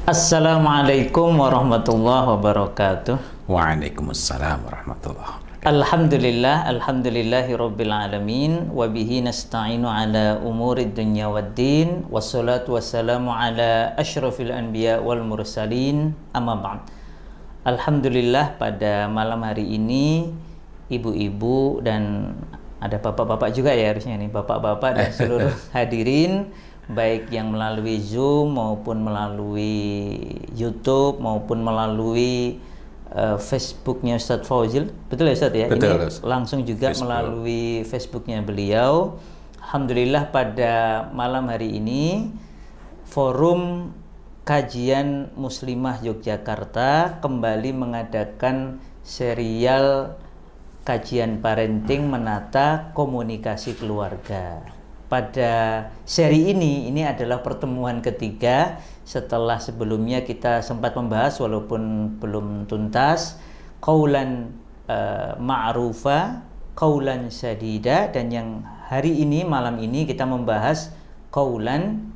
Assalamualaikum warahmatullahi wabarakatuh. Waalaikumsalam warahmatullahi wabarakatuh. Alhamdulillahi rabbil alamin wa bihi nasta'inu ala umurid dunya waddin wassalatu wassalamu ala asyrafil anbiya wal mursalin amma ba'd. Alhamdulillah, pada malam hari ini ibu-ibu dan ada bapak-bapak juga ya, harusnya nih bapak-bapak dan seluruh hadirin, baik yang melalui Zoom maupun melalui YouTube maupun melalui Facebooknya Ustadz Fauzil, betul ya Ustadz ya? Betul, ini langsung juga Facebook. Melalui Facebooknya beliau. Alhamdulillah, pada malam hari ini Forum Kajian Muslimah Yogyakarta kembali mengadakan serial kajian parenting menata komunikasi keluarga. Pada seri ini adalah pertemuan ketiga setelah sebelumnya kita sempat membahas walaupun belum tuntas qaulan ma'rufa, qaulan sadida, dan yang hari ini malam ini kita membahas qaulan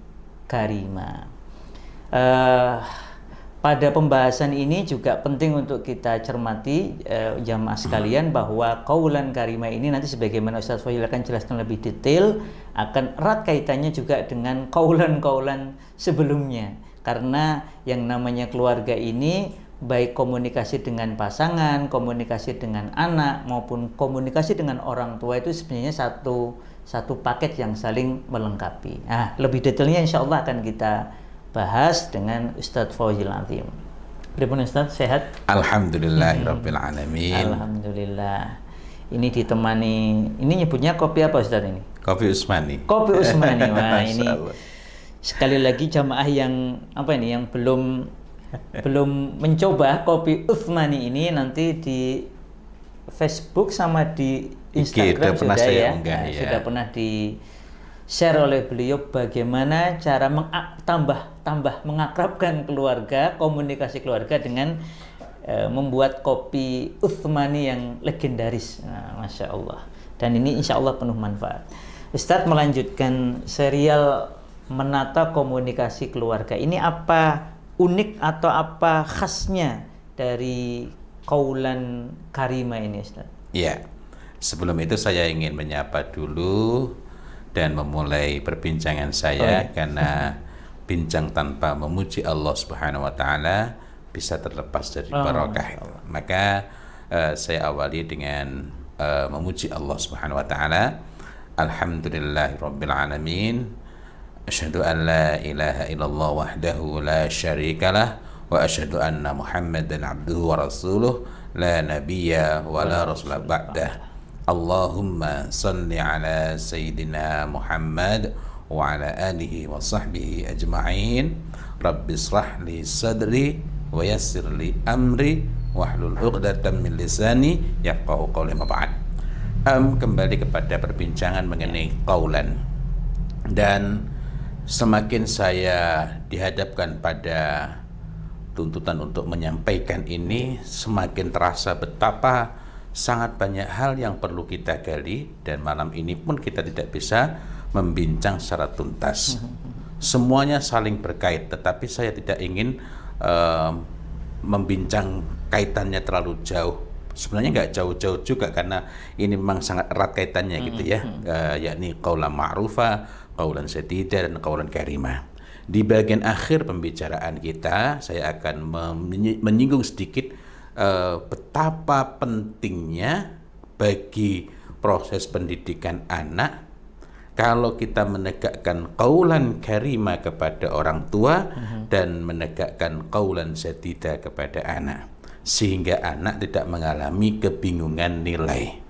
karima. Pada pembahasan ini juga penting untuk kita cermati jamaah sekalian bahwa qaulan karima ini nanti sebagaimana Ustaz Fahil akan jelaskan lebih detail, akan erat kaitannya juga dengan qaulan-qaulan sebelumnya. Karena yang namanya keluarga ini baik komunikasi dengan pasangan, komunikasi dengan anak maupun komunikasi dengan orang tua itu sebenarnya satu paket yang saling melengkapi. Nah, lebih detailnya insya Allah akan kita bahas dengan Ustadz Fauzil Azim. Bagaimana Ustadz, sehat? Alhamdulillahirabbil alamin. Alhamdulillah. Ini ditemani, ini nyebutnya kopi apa Ustadz ini? Kopi Usmani. Kopi Usmani. Wah, ini sekali lagi jamaah yang apa ini, yang belum mencoba kopi Usmani ini, nanti di Facebook sama di Instagram sudah ya, sudah pernah di share oleh beliau bagaimana cara tambah mengakrabkan keluarga, komunikasi keluarga dengan membuat kopi Uthmani yang legendaris. Nah, Masya Allah. Dan ini insya Allah penuh manfaat. Ustadz melanjutkan serial menata komunikasi keluarga. Ini apa unik atau apa khasnya dari qaulan karima ini Ustadz? Iya. Sebelum itu saya ingin menyapa dulu dan memulai perbincangan saya karena bincang tanpa memuji Allah Subhanahu wa taala bisa terlepas dari barokah. Maka saya awali dengan memuji Allah Subhanahu wa taala. Alhamdulillahirabbil alamin. Asyhadu an la ilaha illallah wahdahu la syarikalah wa asyhadu anna Muhammadan abduhu wa rasuluh la nabiyya wa la rasula ba'dah. Allahumma salli ala Sayyidina Muhammad wa ala alihi wa sahbihi ajma'in. Rabbi israh li sadri wa yassir li amri wahlul 'uqdatam min lisani yafqahu qawli. Mab'ad. Kembali kepada perbincangan mengenai qaulan. Dan semakin saya dihadapkan pada tuntutan untuk menyampaikan ini, semakin terasa betapa sangat banyak hal yang perlu kita gali, dan malam ini pun kita tidak bisa membincang secara tuntas. Semuanya saling berkait, tetapi saya tidak ingin membincang kaitannya terlalu jauh. Sebenarnya nggak jauh-jauh juga karena ini memang sangat erat kaitannya gitu ya, yakni qaulan ma'rufa, qaulan sadida, dan qaulan karimah. Di bagian akhir pembicaraan kita, saya akan menyinggung sedikit betapa pentingnya bagi proses pendidikan anak kalau kita menegakkan qaulan karimah kepada orang tua dan menegakkan qaulan sadida kepada anak, sehingga anak tidak mengalami kebingungan nilai.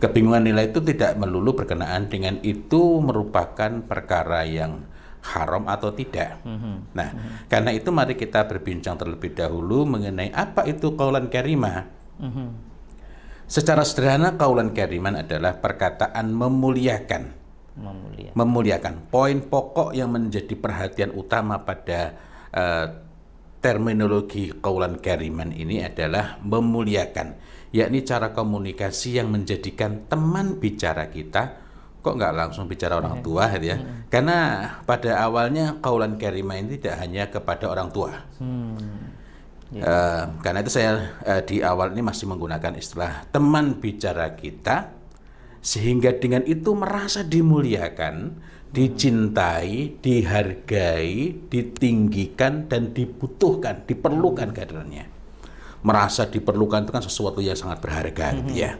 Kebingungan nilai itu tidak melulu berkenaan dengan itu merupakan perkara yang haram atau tidak. Nah, karena itu mari kita berbincang terlebih dahulu mengenai apa itu qaulan karimah. Secara sederhana, qaulan kariman adalah perkataan memuliakan. Poin pokok yang menjadi perhatian utama pada terminologi qaulan kariman ini adalah memuliakan, yakni cara komunikasi yang menjadikan teman bicara kita kok nggak langsung bicara orang tua gitu ya? Karena pada awalnya qaulan karimah ini tidak hanya kepada orang tua. Karena itu saya di awal ini masih menggunakan istilah teman bicara kita, sehingga dengan itu merasa dimuliakan, dicintai, dihargai, ditinggikan, dan dibutuhkan, diperlukan kadernya. Merasa diperlukan itu kan sesuatu yang sangat berharga gitu ya.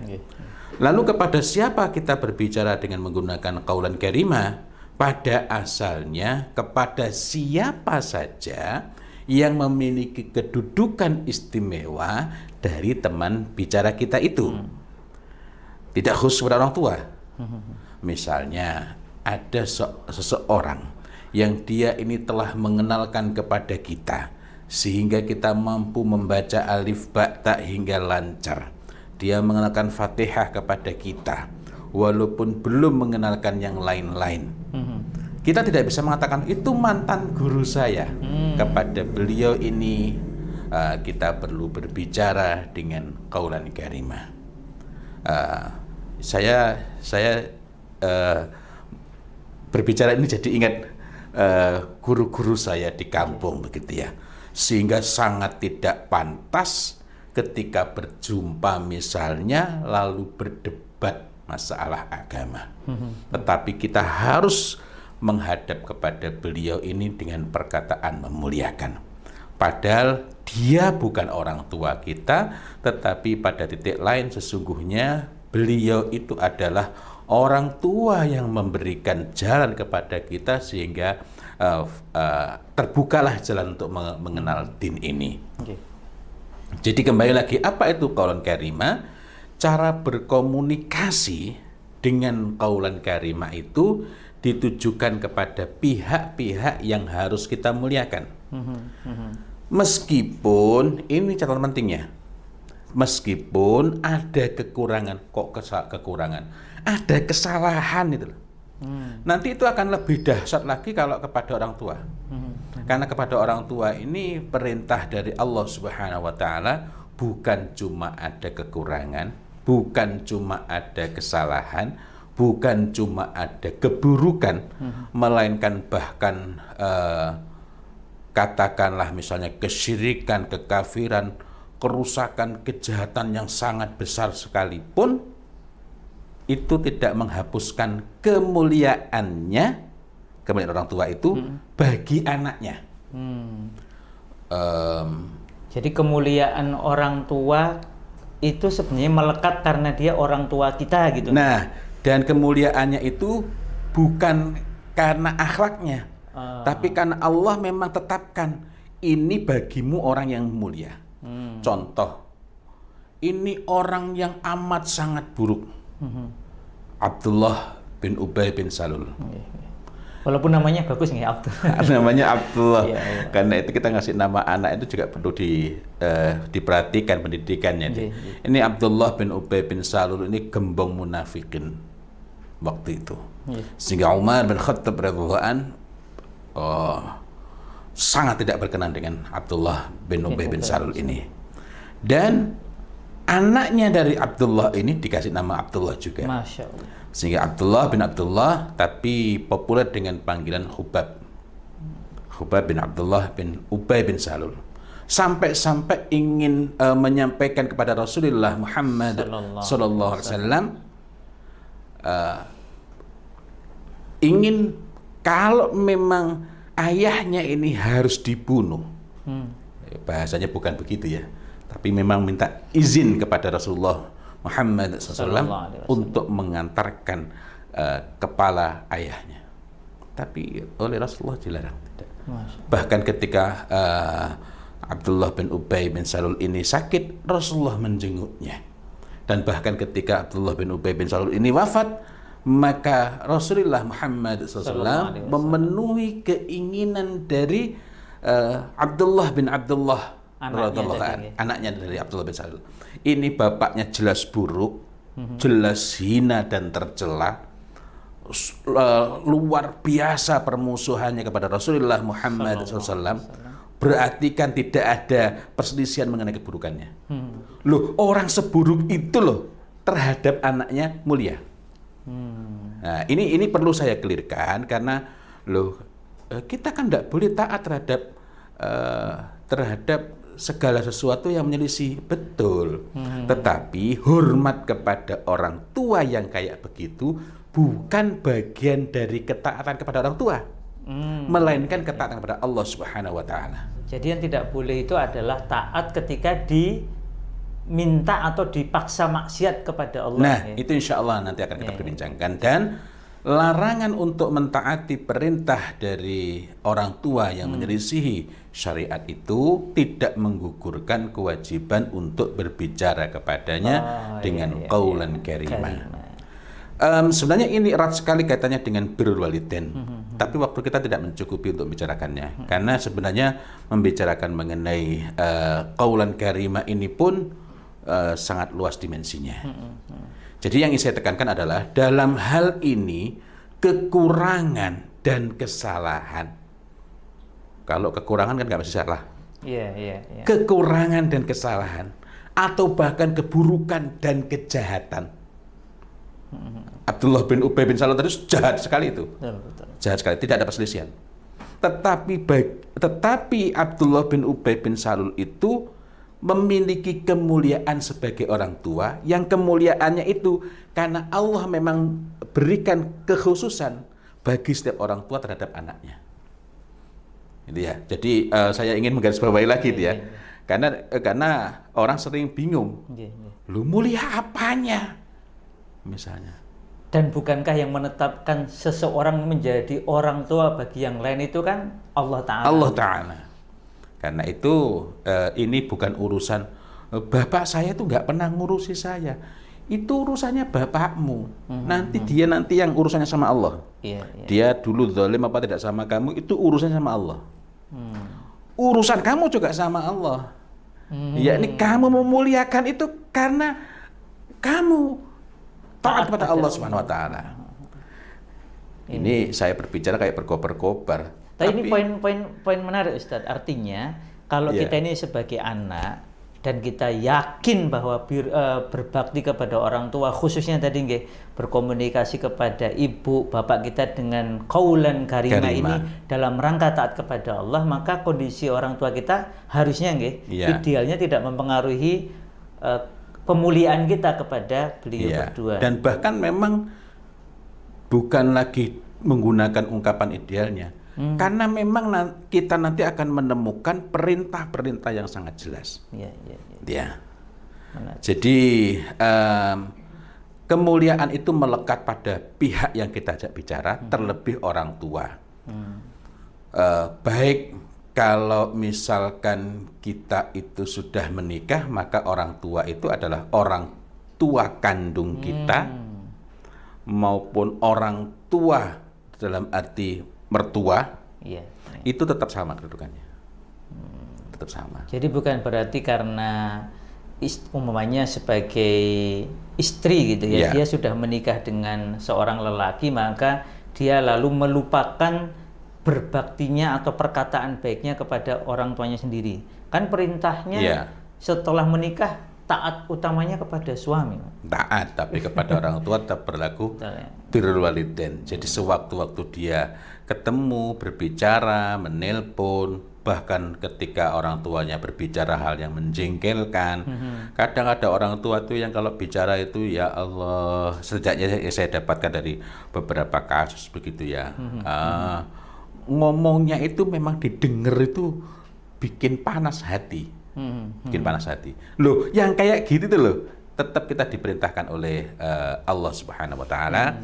Lalu kepada siapa kita berbicara dengan menggunakan qaulan karimah? Pada asalnya kepada siapa saja yang memiliki kedudukan istimewa dari teman bicara kita itu. Tidak khusus pada orang tua. Misalnya ada seseorang yang dia ini telah mengenalkan kepada kita sehingga kita mampu membaca alif ba ta hingga lancar. Dia mengenalkan Fatihah kepada kita walaupun belum mengenalkan yang lain-lain. Kita tidak bisa mengatakan itu mantan guru saya. Kepada beliau ini kita perlu berbicara dengan qaulan karimah. Saya berbicara ini jadi ingat guru-guru saya di kampung begitu ya. Sehingga sangat tidak pantas ketika berjumpa misalnya lalu berdebat masalah agama. Tetapi kita harus menghadap kepada beliau ini dengan perkataan memuliakan. Padahal dia bukan orang tua kita, tetapi pada titik lain sesungguhnya beliau itu adalah orang tua yang memberikan jalan kepada kita sehingga terbukalah jalan untuk mengenal din ini. Jadi kembali lagi, apa itu qaulan karimah? Cara berkomunikasi dengan qaulan karimah itu ditujukan kepada pihak-pihak yang harus kita muliakan. Meskipun, ini catatan pentingnya, meskipun ada kekurangan, ada kesalahan itu. Nanti itu akan lebih dahsyat lagi kalau kepada orang tua. Karena kepada orang tua ini perintah dari Allah Subhanahu wa taala, bukan cuma ada kekurangan, bukan cuma ada kesalahan, bukan cuma ada keburukan, melainkan bahkan katakanlah misalnya kesyirikan, kekafiran, kerusakan, kejahatan yang sangat besar sekalipun, itu tidak menghapuskan kemuliaannya, kemuliaan orang tua itu bagi anaknya. Jadi kemuliaan orang tua itu sebenarnya melekat karena dia orang tua kita gitu. Nah, dan kemuliaannya itu bukan karena akhlaknya, tapi karena Allah memang tetapkan ini bagimu orang yang mulia. Contoh, ini orang yang amat sangat buruk, Abdullah bin Ubay bin Salul. Walaupun namanya bagus nggak Abdullah. Namanya Abdullah. Iya. Karena itu kita ngasih nama anak itu juga perlu diperhatikan pendidikannya. Ini Abdullah bin Ubay bin Salul ini gembong munafikin waktu itu. Sehingga Umar bin Khattab radhiyallahu an sangat tidak berkenan dengan Abdullah bin Ubay bin Salul ini. Dan anaknya dari Abdullah ini dikasih nama Abdullah juga. Masya Allah. Sehingga Abdullah bin Abdullah, tapi populer dengan panggilan Khubab. Khubab bin Abdullah bin Ubay bin Salul. Sampai-sampai ingin menyampaikan kepada Rasulullah Muhammad sallallahu alaihi wasallam, ingin kalau memang ayahnya ini harus dibunuh. Bahasanya bukan begitu ya, tapi memang minta izin kepada Rasulullah Muhammad SAW untuk mengantarkan kepala ayahnya. Tapi oleh Rasulullah dilarang tidak. Bahkan ketika Abdullah bin Ubay bin Salul ini sakit, Rasulullah menjenguknya. Dan bahkan ketika Abdullah bin Ubay bin Salul ini wafat, maka Rasulullah Muhammad SAW memenuhi keinginan dari Abdullah bin Abdullah, anaknya dari Abdullah bin Salul. Ini bapaknya jelas buruk, jelas hina dan tercela, luar biasa permusuhannya kepada Rasulullah Muhammad SAW. Berarti kan tidak ada perselisihan mengenai keburukannya. Loh, orang seburuk itu loh terhadap anaknya mulia. Nah, ini perlu saya clearkan karena kita kan tidak boleh taat terhadap segala sesuatu yang menyelisih, betul. Tetapi hormat kepada orang tua yang kayak begitu bukan bagian dari ketaatan kepada orang tua, melainkan ketaatan kepada Allah Subhanahu wa taala. Jadi yang tidak boleh itu adalah taat ketika diminta atau dipaksa maksiat kepada Allah. Nah, itu insya Allah nanti akan kita perbincangkan. Dan larangan untuk mentaati perintah dari orang tua yang menyelisihi syariat itu tidak menggugurkan kewajiban untuk berbicara kepadanya dengan qaulan karimah. Sebenarnya ini erat sekali kaitannya dengan birrul walidain, tapi waktu kita tidak mencukupi untuk membicarakannya. Karena sebenarnya membicarakan mengenai qaulan karimah ini pun sangat luas dimensinya. Jadi yang ingin saya tekankan adalah dalam hal ini kekurangan dan kesalahan. Kalau kekurangan kan nggak mesti salah. Kekurangan dan kesalahan atau bahkan keburukan dan kejahatan. Abdullah bin Ubay bin Salul tadi jahat sekali itu. Jahat sekali, tidak ada perselisihan. Tetapi Abdullah bin Ubay bin Salul itu memiliki kemuliaan sebagai orang tua, yang kemuliaannya itu karena Allah memang berikan kekhususan bagi setiap orang tua terhadap anaknya. Itu ya. Jadi saya ingin menggarisbawahi lagi itu ya. Karena orang sering bingung. Lu mulia apanya? Misalnya. Dan bukankah yang menetapkan seseorang menjadi orang tua bagi yang lain itu kan Allah Ta'ala? Allah Ta'ala. Karena itu ini bukan urusan bapak saya tuh nggak pernah ngurusi saya. Itu urusannya bapakmu. Nanti yang urusannya sama Allah. Dia dulu zalim apa tidak sama kamu, itu urusannya sama Allah. Urusan kamu juga sama Allah. Yakni kamu memuliakan itu karena kamu taat kepada Allah Subhanahu wa taala. Ini saya berbicara kayak berkobar-kobar. Tapi ini poin menarik Ustadz. Artinya kalau kita ini sebagai anak dan kita yakin bahwa berbakti kepada orang tua, khususnya tadi berkomunikasi kepada ibu bapak kita dengan qaulan karimah ini dalam rangka taat kepada Allah, maka kondisi orang tua kita harusnya idealnya tidak mempengaruhi pemuliaan kita kepada beliau berdua. Dan bahkan memang bukan lagi menggunakan ungkapan idealnya. Karena memang kita nanti akan menemukan perintah-perintah yang sangat jelas. Jadi kemuliaan itu melekat pada pihak yang kita ajak bicara, terlebih orang tua. Baik kalau misalkan kita itu sudah menikah, maka orang tua itu adalah orang tua kandung kita, maupun orang tua dalam arti mertua, itu tetap sama kedudukannya, tetap sama. Jadi bukan berarti karena umpamanya sebagai istri gitu ya, dia sudah menikah dengan seorang lelaki, maka dia lalu melupakan berbaktinya atau perkataan baiknya kepada orang tuanya sendiri. Kan perintahnya setelah menikah taat utamanya kepada suami. Taat, tapi kepada orang tua tetap berlaku birrul walidain. Jadi sewaktu-waktu dia ketemu, berbicara, menelpon, bahkan ketika orang tuanya berbicara hal yang menjengkelkan, kadang ada orang tua tuh yang kalau bicara itu ya Allah, sejaknya saya dapatkan dari beberapa kasus begitu ya. Ngomongnya itu memang didengar itu bikin panas hati. Bikin panas hati. Loh, yang kayak gitu tuh loh, tetap kita diperintahkan oleh Allah Subhanahu wa taala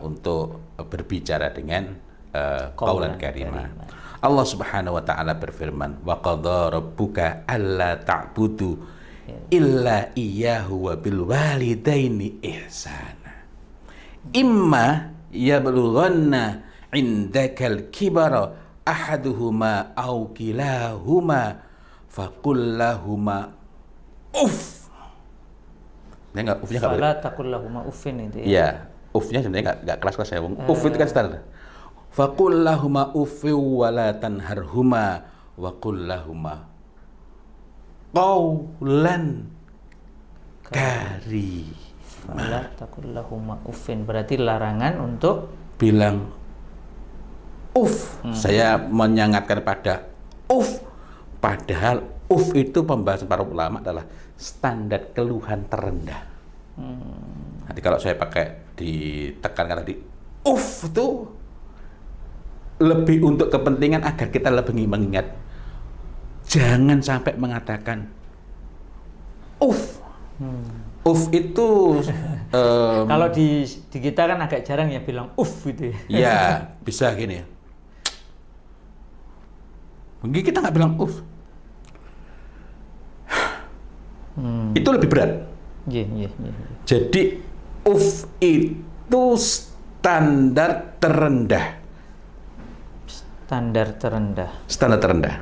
untuk berbicara dengan qaulan karimah. Allah Subhanahu wa taala berfirman, "Wa qadha rabbuka alla ta'budu illa iyyahu wa bil walidaini ihsana. Imma yablughanna indakal kibara ahaduhuma aw kilahuma faqul lahuma uff." Ini enggak uffnya enggak boleh. Fala taqul lahuma uffin itu ya. Iya, uffnya sebenarnya enggak keras-keras ya. Uff itu kan standar. Faqul lahuma uffi wa la tanharhuma wa qul lahuma qaulan karimah. Fala taqul lahuma uffin, berarti larangan untuk bilang saya menyangatkan pada padahal itu pembahasan para ulama adalah standar keluhan terendah. Nanti kalau saya pakai ditekankan tadi itu lebih untuk kepentingan agar kita lebih mengingat, jangan sampai mengatakan itu kalau di kita kan agak jarang ya bilang gitu ya. Ya bisa gini ya. Mungkin kita nggak bilang itu lebih berat. Yeah. Jadi itu standar terendah. Standar terendah.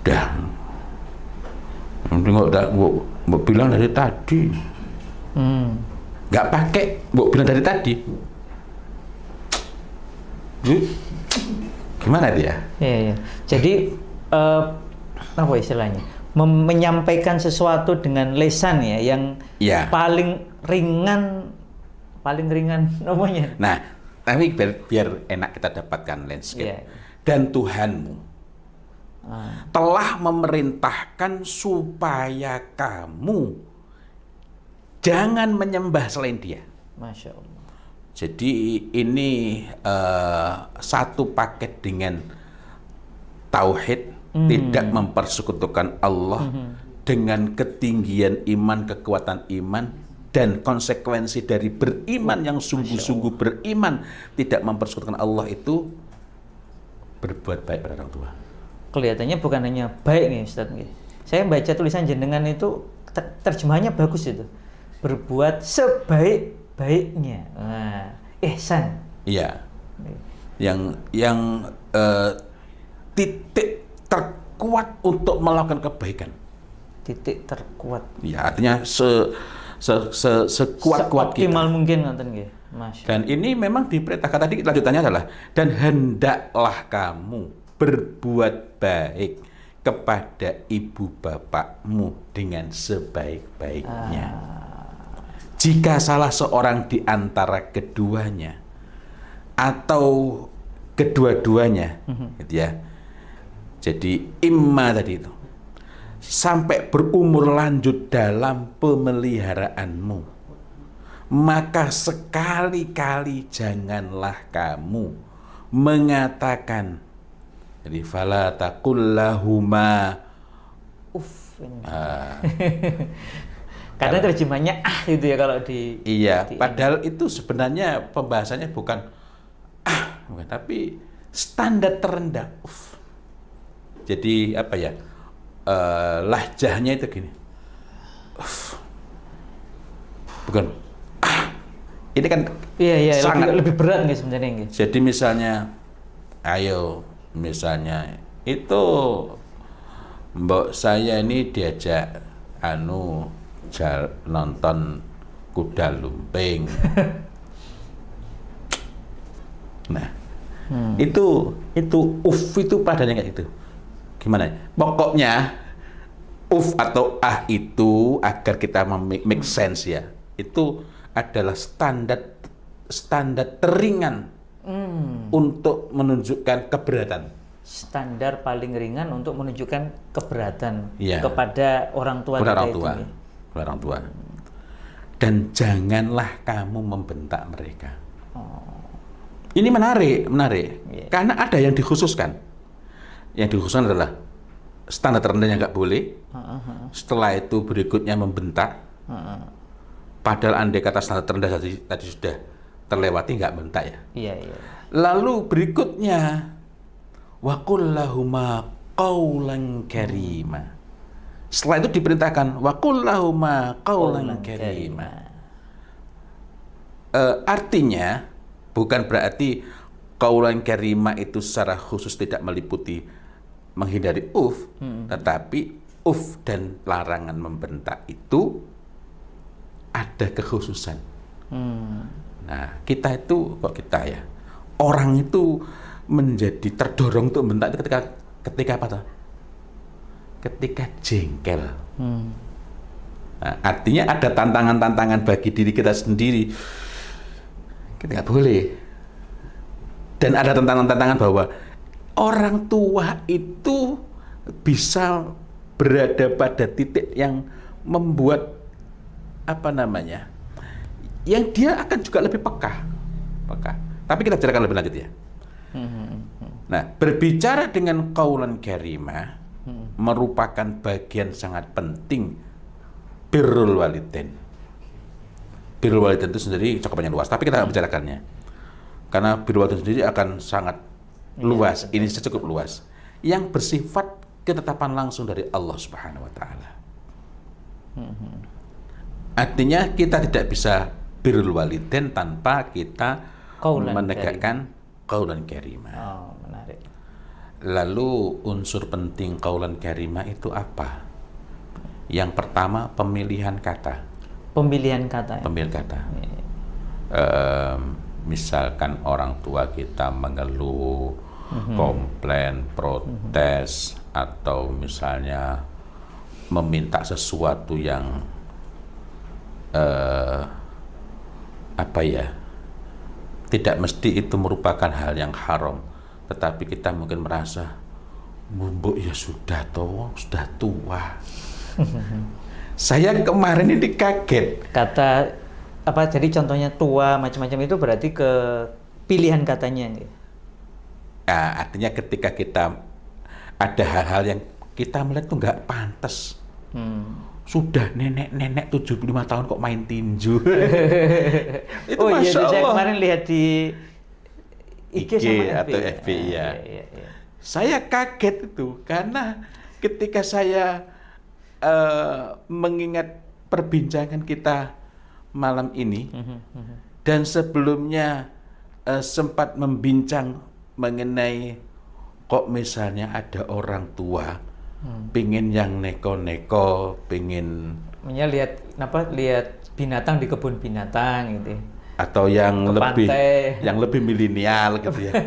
Dah. Nggak bilang dari tadi. Nggak pakai, bilang dari tadi. Gimana dia? Iya. Jadi apa istilahnya? Menyampaikan sesuatu dengan lesan ya, yang paling ringan namanya. Nah, tapi biar enak kita dapatkan landscape. Dan Tuhanmu telah memerintahkan supaya kamu jangan menyembah selain Dia. Masya Allah. Jadi ini satu paket dengan tauhid, tidak mempersekutukan Allah, dengan ketinggian iman, kekuatan iman, dan konsekuensi dari beriman yang sungguh-sungguh beriman, tidak mempersekutukan Allah itu berbuat baik pada orang tua. Kelihatannya bukan hanya baik nih Ustaz. Saya baca tulisan jenengan itu terjemahannya bagus itu. Berbuat sebaik-baiknya. Ihsan. Iya. Yang titik terkuat untuk melakukan kebaikan. Titik terkuat. Ya, artinya sekuat-kuat kita. Optimal mungkin nonton nggih. Dan ini memang diperintahkan tadi, lanjutannya adalah dan hendaklah kamu berbuat baik kepada ibu bapakmu dengan sebaik-baiknya. Jika salah seorang di antara keduanya atau kedua-duanya, gitu ya. Jadi imma tadi itu sampai berumur lanjut dalam pemeliharaanmu, maka sekali-kali janganlah kamu mengatakan, jadi fala taqul lahuma karena terjemahnya itu ya kalau di padahal itu sebenarnya pembahasannya bukan tapi standar terendah. Jadi apa ya, lahjahnya itu gini, bukan ini kan sangat lebih berat nih sebenarnya. Jadi misalnya itu mbok saya ini diajak nonton kuda lumping. Nah, itu itu padanya kayak gitu. Gimana? Pokoknya atau itu agar kita make sense ya. Itu adalah standar teringan untuk menunjukkan keberatan. Standar paling ringan untuk menunjukkan keberatan kepada orang tua. Orang tua. Dan janganlah kamu membentak mereka. Ini menarik. Karena ada yang dikhususkan. Yang dikhususkan adalah standar terendahnya nggak boleh. Setelah itu berikutnya membentak. Padahal andai kata standar terendah tadi sudah terlewati, nggak bentak ya. Iya. Lalu berikutnya wa qul lahuma qaulan karima. Setelah itu diperintahkan wa qul lahuma qaulan karima. Artinya bukan berarti qaulan karima itu secara khusus tidak meliputi menghindari tetapi dan larangan membentak itu ada kekhususan. Nah, kita itu orang itu menjadi terdorong untuk membentak itu ketika apa tuh? Ketika jengkel. Nah, artinya ada tantangan-tantangan bagi diri kita sendiri. Kita nggak boleh. Dan ada tantangan-tantangan bahwa orang tua itu bisa berada pada titik yang membuat yang dia akan juga lebih peka. Tapi kita bicarakan lebih lanjut ya. Nah, berbicara dengan qaulan karimah merupakan bagian sangat penting birrul walidain. Birrul walidain itu sendiri cakupannya luas, tapi kita akan bicarakannya. Karena birrul walidain sendiri akan sangat luas, ini cukup luas. Yang bersifat ketetapan langsung dari Allah Subhanahu wa taala. Artinya kita tidak bisa birrul walidain tanpa kita menegakkan qaulan karimah. Oh, menarik. Lalu unsur penting qaulan karimah itu apa? Yang pertama pemilihan kata. Pemilihan kata. Misalkan orang tua kita mengeluh, komplain, protes, atau misalnya meminta sesuatu yang tidak mesti itu merupakan hal yang haram, tetapi kita mungkin merasa Mbok ya sudah tua. Saya kemarin ini kaget. Kata apa? Jadi contohnya tua macam-macam itu berarti ke pilihan katanya. Nah, artinya ketika kita ada hal-hal yang kita melihat tuh nggak pantas. Sudah nenek 75 tahun kok main tinju. Itu oh iya, Masya saya Allah. kemarin lihat di IG sama atau FB ya. Saya kaget itu karena ketika saya mengingat perbincangan kita malam ini dan sebelumnya sempat membincang mengenai kok misalnya ada orang tua pingin yang neko-neko, pingin lihat binatang di kebun binatang gitu. Atau yang pantai. lebih milenial gitu ya.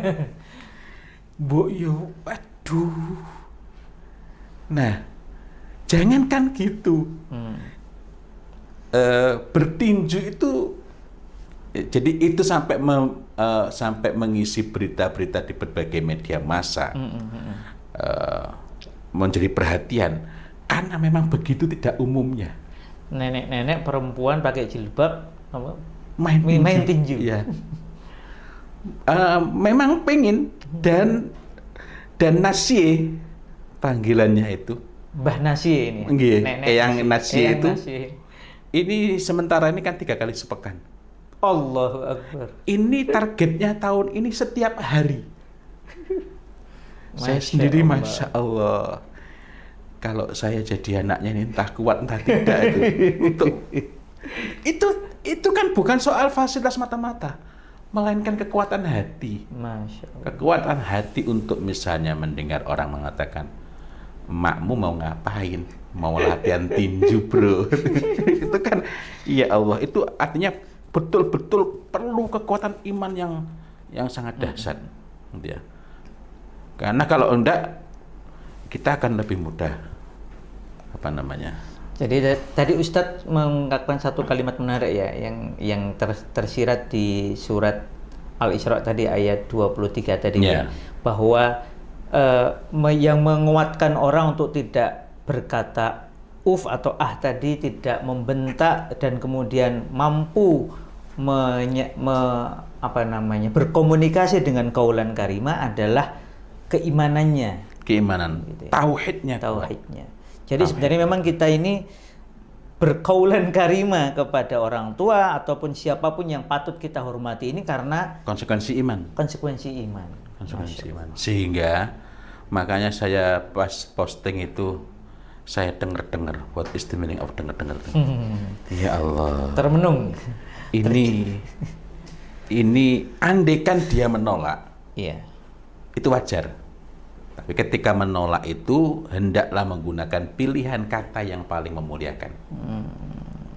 Mbok yo, aduh. Nah, jangankan gitu. Bertinju itu jadi itu sampai mengisi berita-berita di berbagai media massa. Menjadi perhatian karena memang begitu tidak umumnya. Nenek-nenek perempuan pakai jilbab main tinju. Ya. Memang pengen dan Nasie panggilannya itu. Mbah Nasie ini. Eyang Nasie itu. Nasie. Ini sementara ini kan 3 kali sepekan. Allahu Akbar. Ini targetnya tahun ini setiap hari. Saya sendiri Masya Allah. Kalau saya jadi anaknya ini entah kuat entah tidak itu kan bukan soal fasilitas mata-mata, melainkan kekuatan hati. Masya Allah. Kekuatan hati untuk misalnya mendengar orang mengatakan, "Makmu mau ngapain? Mau latihan tinju, bro." Itu kan, ya Allah, itu artinya betul-betul perlu kekuatan iman yang sangat dahsyat, gitu ya. Karena kalau enggak, kita akan lebih mudah Jadi tadi Ustadz mengungkapkan satu kalimat menarik ya, yang tersirat di surat Al-Isra tadi ayat 23 tadi ya, bahwa yang menguatkan orang untuk tidak berkata atau tadi, tidak membentak dan kemudian mampu berkomunikasi dengan qaulan karimah adalah keimanan, gitu ya. Tauhidnya. Jadi sebenarnya memang kita ini berqaulan karimah kepada orang tua ataupun siapapun yang patut kita hormati ini karena konsekuensi iman. Sehingga makanya saya pas posting itu saya dengar what is the meaning of dengar. Ya Allah. Termenung. Ini andaikan dia menolak. Iya. Itu wajar. Tapi ketika menolak itu hendaklah menggunakan pilihan kata yang paling memuliakan.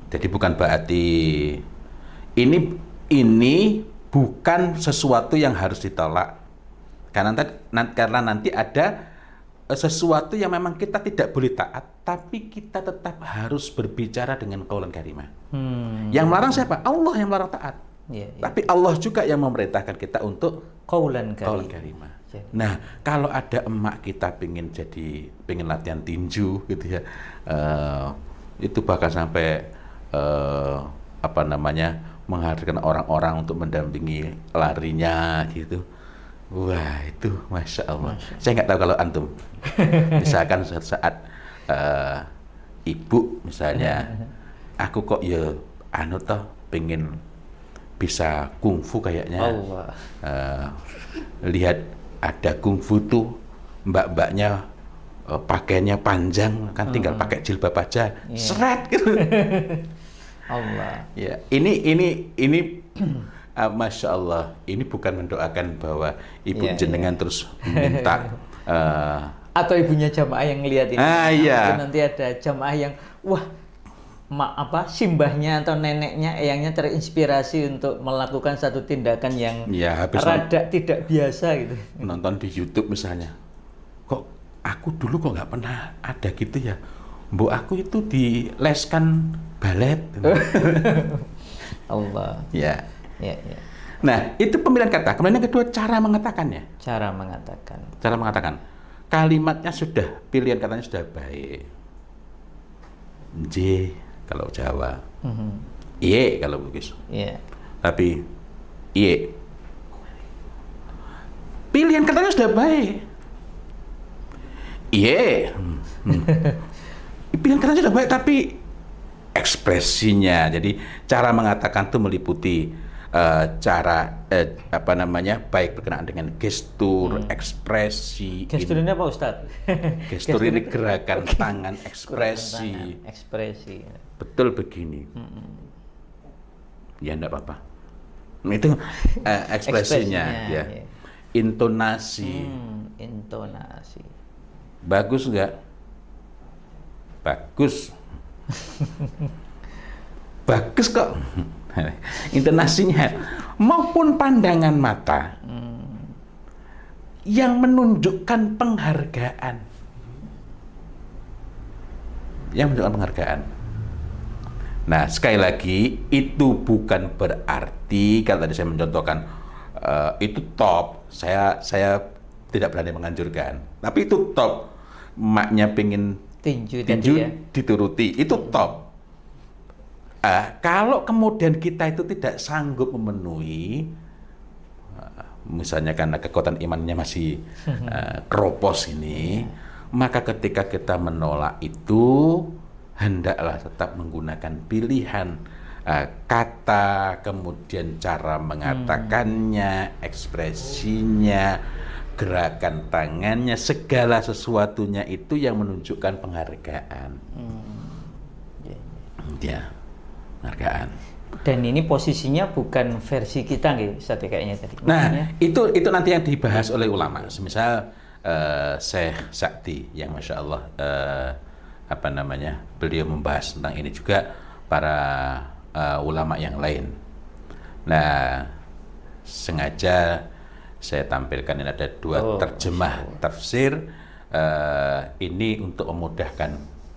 Jadi bukan berarti ini bukan sesuatu yang harus ditolak. Karena nanti ada sesuatu yang memang kita tidak boleh taat, tapi kita tetap harus berbicara dengan qaulan karimah. Yang melarang siapa? Allah yang melarang taat. Tapi Allah juga yang memerintahkan kita untuk qaulan karimah. Nah, kalau ada emak kita pengen latihan tinju gitu ya, itu bahkan sampai menghadirkan orang-orang untuk mendampingi larinya gitu. Wah, itu Masya Allah. Saya nggak tahu kalau antum. Misalkan suatu saat ibu misalnya, aku kok ya pengen bisa kungfu kayaknya. Lihat ada kungfu tuh mbak-mbaknya pakaiannya panjang, kan tinggal pakai jilbab aja, seret gitu. Allah. Ya, ini Masya Allah, ini bukan mendoakan bahwa ibu jenengan terus minta atau ibunya jamaah yang ngelihat ini. Nanti ada jamaah yang simbahnya atau neneknya, eyangnya terinspirasi untuk melakukan satu tindakan yang rada tidak biasa gitu. Nonton di YouTube misalnya, kok aku dulu kok nggak pernah ada gitu ya, mbok aku itu dileskan balet. Allah. Ya. Nah, itu pemilihan kata. Kemudian yang kedua, cara mengatakannya. Cara mengatakan. Kalimatnya sudah, pilihan katanya sudah baik. J kalau Jawa. Iye kalau Bugis. Tapi iye. Pilihan katanya sudah baik. Iye. Pilihan katanya sudah baik, tapi ekspresinya, jadi cara mengatakan itu meliputi baik berkenaan dengan gestur, ekspresi. Gestur ini apa Ustadz? Gestur ini gerakan tangan, ekspresi. Betul begini. Ya enggak apa-apa. Itu ekspresinya ya. Intonasi. Intonasi. Bagus enggak? Bagus. Bagus kok. Intonasinya maupun pandangan mata yang menunjukkan penghargaan. Nah, sekali lagi itu bukan berarti kalau tadi saya mencontohkan itu top. Saya tidak berani menganjurkan. Tapi itu top. Maknya pengen tinju dituruti, itu top. Kalau kemudian kita itu tidak sanggup memenuhi, misalnya karena kekuatan imannya masih keropos ini, maka ketika kita menolak itu, hendaklah tetap menggunakan pilihan kata, kemudian cara mengatakannya, ekspresinya, gerakan tangannya, segala sesuatunya itu yang menunjukkan penghargaan. Penghargaan. Dan ini posisinya bukan versi kita gitu, kayaknya tadi. Nah, itu nanti yang dibahas oleh ulama. Semisal Syekh Sakti yang Masya Allah beliau membahas tentang ini juga, para ulama yang lain. Nah, sengaja saya tampilkan ini ada dua terjemah tafsir ini untuk memudahkan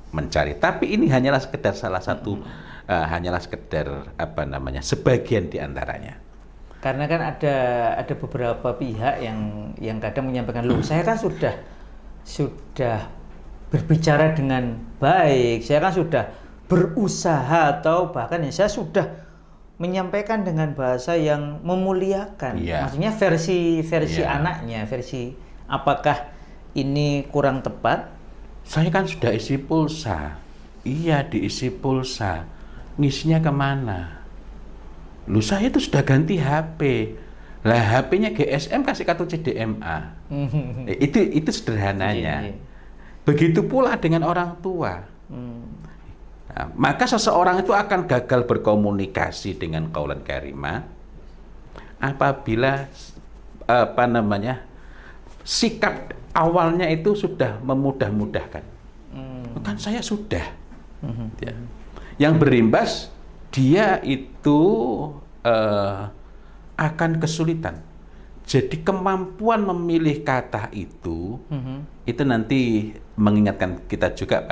mencari. Tapi ini hanyalah sekedar salah satu, hanyalah sekedar sebagian di antaranya. Karena kan ada beberapa pihak yang kadang menyampaikan, loh saya kan sudah berbicara dengan baik, saya kan sudah berusaha, atau bahkan saya sudah menyampaikan dengan bahasa yang memuliakan. Maksudnya versi anaknya, versi apakah ini kurang tepat? Saya kan sudah isi pulsa. Iya, diisi pulsa. Ngisinya kemana? Lu saya itu sudah ganti HP. Lah HP-nya GSM kasih kartu CDMA. Itu sederhananya. Begitu pula dengan orang tua. Nah, maka seseorang itu akan gagal berkomunikasi dengan qaulan karimah apabila sikap awalnya itu sudah memudah-mudahkan. Kan saya sudah. Yang berimbas dia itu akan kesulitan Jadi kemampuan memilih kata itu nanti mengingatkan kita juga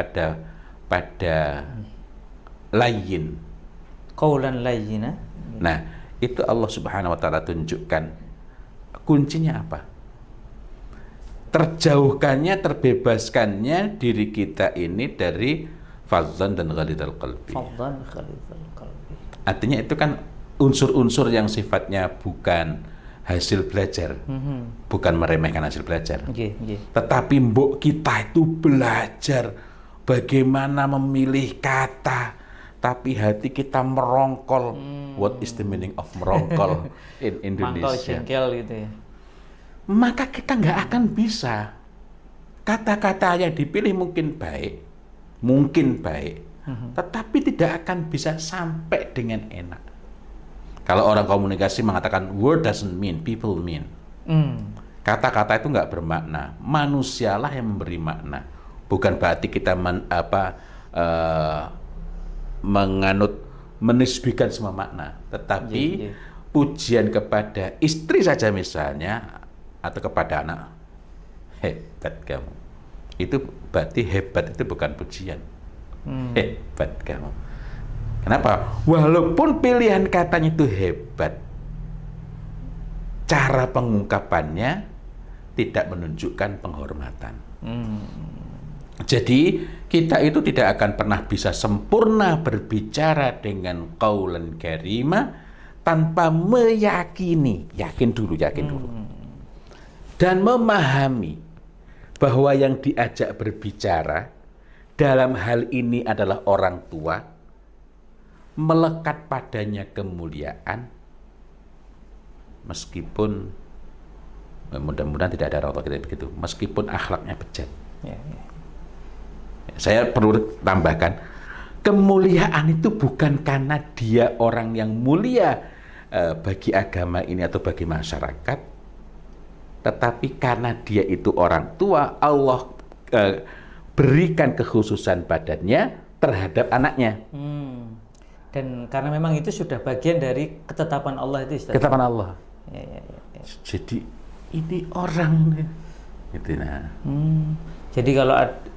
pada layyin. Qaulan layyina. Nah, itu Allah Subhanahu wa taala tunjukkan kuncinya apa? Terjauhkannya, terbebaskannya diri kita ini dari fadzan dan ghalidhal qalbi. Fadzan ghalidhal qalbi. Artinya itu kan unsur-unsur yang sifatnya bukan hasil belajar, bukan meremehkan hasil belajar. Tetapi mbok kita itu belajar bagaimana memilih kata, tapi hati kita merongkol. What is the meaning of merongkol in Indonesia? Mangkal jengkel gitu ya. Maka kita nggak akan bisa. Kata-kata yang dipilih mungkin baik, tetapi tidak akan bisa sampai dengan enak. Kalau orang komunikasi mengatakan word doesn't mean, people mean. Kata-kata itu nggak bermakna. Manusialah yang memberi makna. Bukan berarti kita menisbihkan semua makna. Tetapi pujian kepada istri saja misalnya, atau kepada anak, hebat kamu. Itu berarti hebat itu bukan pujian. Hebat kamu. Kenapa? Walaupun pilihan katanya itu hebat, cara pengungkapannya tidak menunjukkan penghormatan. Jadi kita itu tidak akan pernah bisa sempurna berbicara dengan qaulan karima tanpa meyakini, yakin dulu, dan memahami bahwa yang diajak berbicara dalam hal ini adalah orang tua, melekat padanya kemuliaan, meskipun mudah-mudahan tidak ada orang tua kita begitu, meskipun akhlaknya bejat. Saya perlu tambahkan, kemuliaan itu bukan karena dia orang yang mulia bagi agama ini atau bagi masyarakat, tetapi karena dia itu orang tua, Allah berikan kekhususan badannya terhadap anaknya. Dan karena memang itu sudah bagian dari ketetapan Allah itu, Ustaz. Ketetapan Allah. Jadi ini orang gitu. Jadi kalau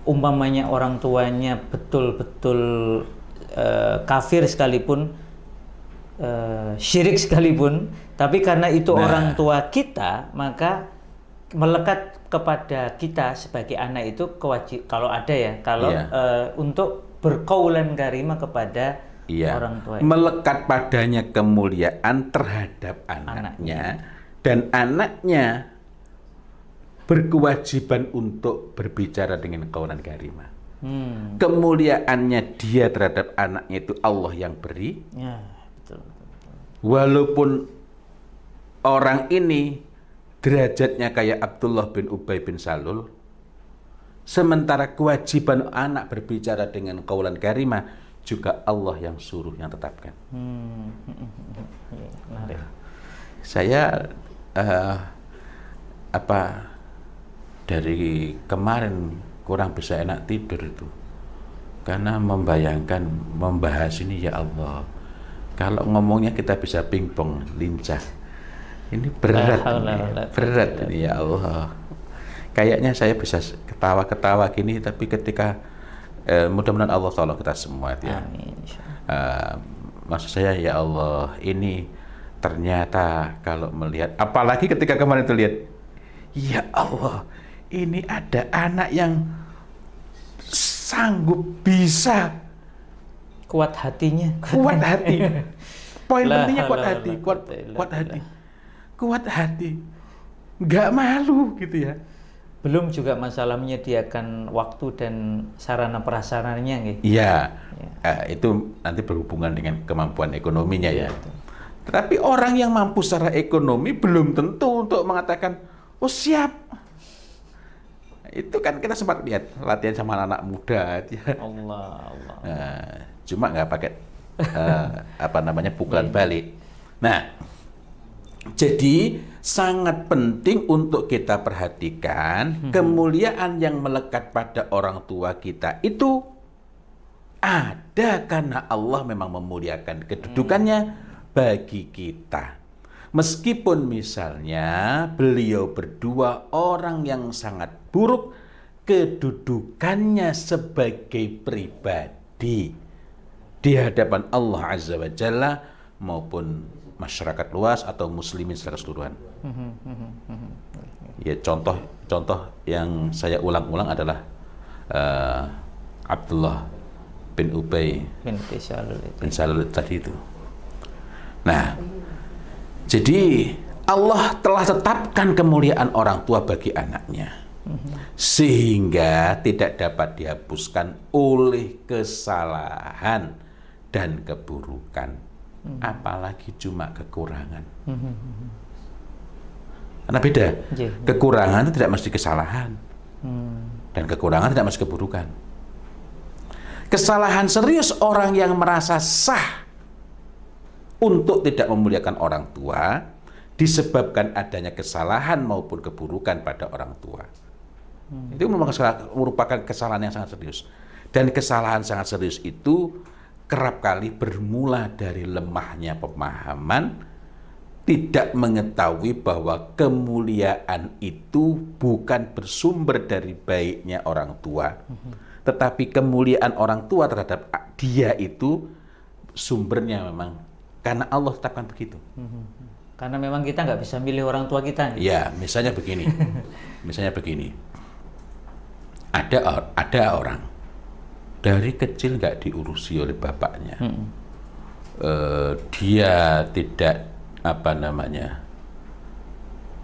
umpamanya orang tuanya betul-betul kafir sekalipun, syirik sekalipun, tapi karena itu orang tua kita, maka melekat kepada kita sebagai anak itu kalau ada ya, kalau untuk berqaulan karimah kepada orang tua. Melekat padanya kemuliaan terhadap anaknya. Dan anaknya berkewajiban untuk berbicara dengan qaulan karimah. Kemuliaannya dia terhadap anaknya itu Allah yang beri. Betul. Walaupun orang ini derajatnya kayak Abdullah bin Ubay bin Salul, sementara kewajiban anak berbicara dengan qaulan karimah juga Allah yang suruh, yang tetapkan. Saya dari kemarin kurang bisa enak tidur itu karena membahas ini. Ya Allah, kalau ngomongnya kita bisa pingpong, lincah. Ini berat ini ya Allah. Kayaknya saya bisa ketawa-ketawa gini, tapi ketika mudah-mudahan Allah tolong kita semua ya. Maksud saya ya Allah, ini ternyata kalau melihat, apalagi ketika kemarin itu lihat, ya Allah, ini ada anak yang sanggup bisa kuat hatinya. Poin pentingnya kuat hati, nggak malu gitu ya. Belum juga masalah menyediakan waktu dan sarana prasarannya gitu. Iya. Itu nanti berhubungan dengan kemampuan ekonominya ya. Tetapi orang yang mampu secara ekonomi belum tentu untuk mengatakan, oh siap. Itu kan kita sempat lihat latihan sama anak muda. Allah. Cuma nggak pakai pukulan balik. Nah, jadi sangat penting untuk kita perhatikan kemuliaan yang melekat pada orang tua kita itu ada karena Allah memang memuliakan kedudukannya bagi kita. Meskipun misalnya beliau berdua orang yang sangat buruk kedudukannya sebagai pribadi di hadapan Allah Azza wa Jalla maupun masyarakat luas atau muslimin secara keseluruhan. Ya, contoh yang saya ulang-ulang adalah Abdullah bin Ubay bin Salul tadi itu. Nah, jadi Allah telah tetapkan kemuliaan orang tua bagi anaknya, sehingga tidak dapat dihapuskan oleh kesalahan dan keburukan, apalagi cuma kekurangan. Karena beda, kekurangan itu tidak mesti kesalahan, dan kekurangan tidak mesti keburukan. Kesalahan serius orang yang merasa sah untuk tidak memuliakan orang tua disebabkan adanya kesalahan maupun keburukan pada orang tua. Itu merupakan kesalahan yang sangat serius. Dan kesalahan sangat serius itu kerap kali bermula dari lemahnya pemahaman, tidak mengetahui bahwa kemuliaan itu bukan bersumber dari baiknya orang tua, tetapi kemuliaan orang tua terhadap dia itu sumbernya memang karena Allah tetapkan begitu. Karena memang kita nggak bisa milih orang tua kita. Ya, misalnya begini. Ada orang dari kecil nggak diurusi oleh bapaknya. Dia tidak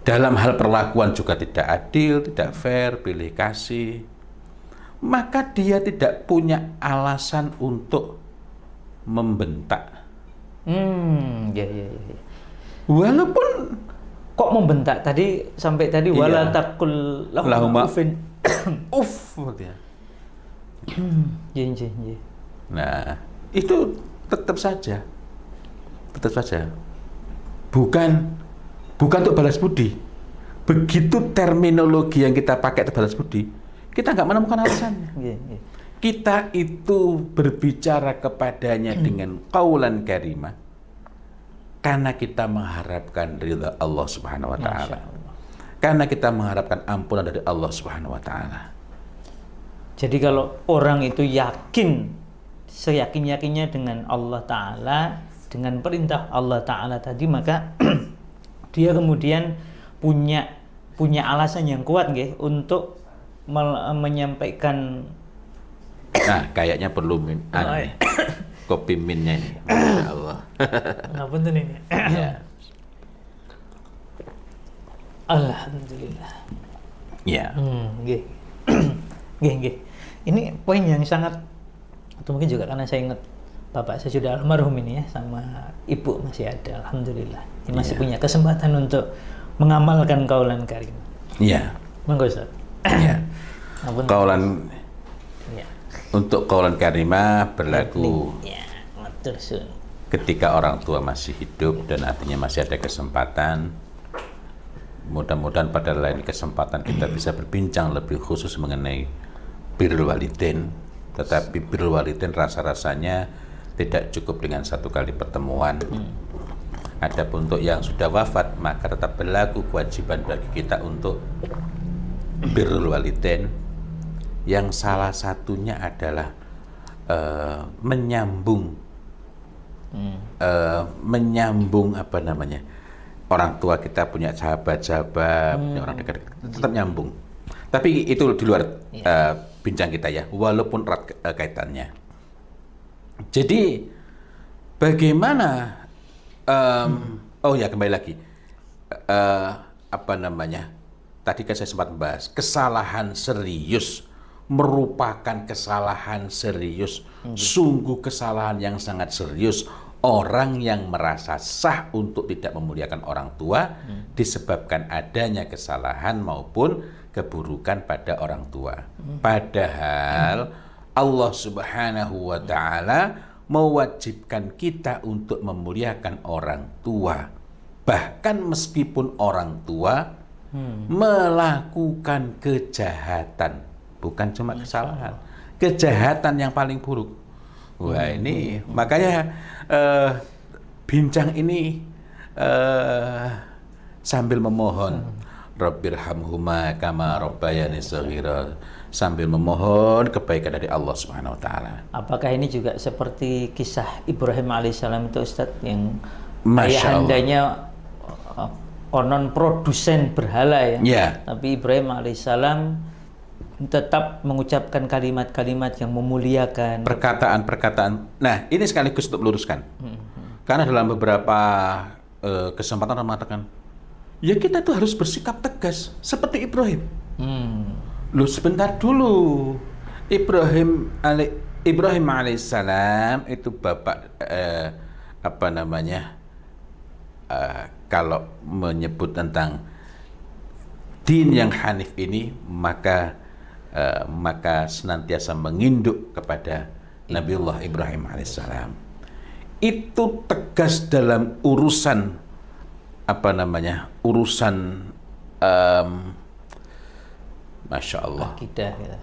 dalam hal perlakuan juga tidak adil, tidak fair, pilih kasih. Maka dia tidak punya alasan untuk membentak. Ya. Walaupun kok membentak sampai tadi wala taqul lahum uffin. Ya. Nah, itu tetap saja. Bukan untuk balas budi. Begitu terminologi yang kita pakai untuk balas budi, kita nggak menemukan alasannya. Kita itu berbicara kepadanya dengan qaulan karimah karena kita mengharapkan ridha Allah Subhanahu wa taala. Karena kita mengharapkan ampunan dari Allah Subhanahu wa taala. Jadi kalau orang itu yakin seyakin-yakinnya dengan Allah taala, dengan perintah Allah taala tadi, maka dia kemudian punya alasan yang kuat nggih untuk menyampaikan. Nah, kayaknya perlu kopi minnya ini. Masya Allah. Kenapa tuh ini? Ya. Alhamdulillah. Ya. Nggih. Ini poin yang sangat, atau mungkin juga karena saya ingat bapak saya sudah almarhum ini ya, sama ibu masih ada. Alhamdulillah. Ini masih punya kesempatan untuk mengamalkan qaulan karim. Iya. Monggo Ustaz. Iya. Untuk qaulan karimah berlaku ketika orang tua masih hidup dan artinya masih ada kesempatan. Mudah-mudahan pada lain kesempatan kita bisa berbincang lebih khusus mengenai birrul walidain. Tetapi birrul walidain rasa-rasanya tidak cukup dengan satu kali pertemuan. Adapun untuk yang sudah wafat, maka tetap berlaku kewajiban bagi kita untuk birrul walidain, yang salah satunya adalah menyambung orang tua kita punya sahabat-sahabat, punya orang dekat, tetap nyambung. Tapi itu di luar bincang kita ya, walaupun erat kaitannya. Jadi bagaimana? Kembali lagi. Tadi kan saya sempat membahas kesalahan serius merupakan kesalahan serius, sungguh kesalahan yang sangat serius. Orang yang merasa sah untuk tidak memuliakan orang tua disebabkan adanya kesalahan maupun keburukan pada orang tua. Padahal Allah Subhanahu wa taala mewajibkan kita untuk memuliakan orang tua. Bahkan meskipun orang tua melakukan kejahatan, bukan cuma kesalahan, kejahatan yang paling buruk. Wah, ini makanya bincang ini sambil memohon, Rabbirhamhuma kama rabbayani shaghira, sambil memohon kebaikan dari Allah Subhanahu wa taala. Apakah ini juga seperti kisah Ibrahim alaihissalam itu Ustaz, yang Masya ayahandanya konon produsen berhala ya. Ya. Tapi Ibrahim alaihissalam tetap mengucapkan kalimat-kalimat yang memuliakan. Perkataan-perkataan. Nah, ini sekaligus untuk meluruskan. Karena dalam beberapa kesempatan orang mengatakan, ya kita tuh harus bersikap tegas seperti Ibrahim. Loh, sebentar dulu. Ibrahim alaihissalam itu bapak kalau menyebut tentang din yang hanif ini, maka senantiasa menginduk kepada Nabiullah Ibrahim alaihissalam. Itu tegas dalam urusan Masya Allah. Akidah gitu.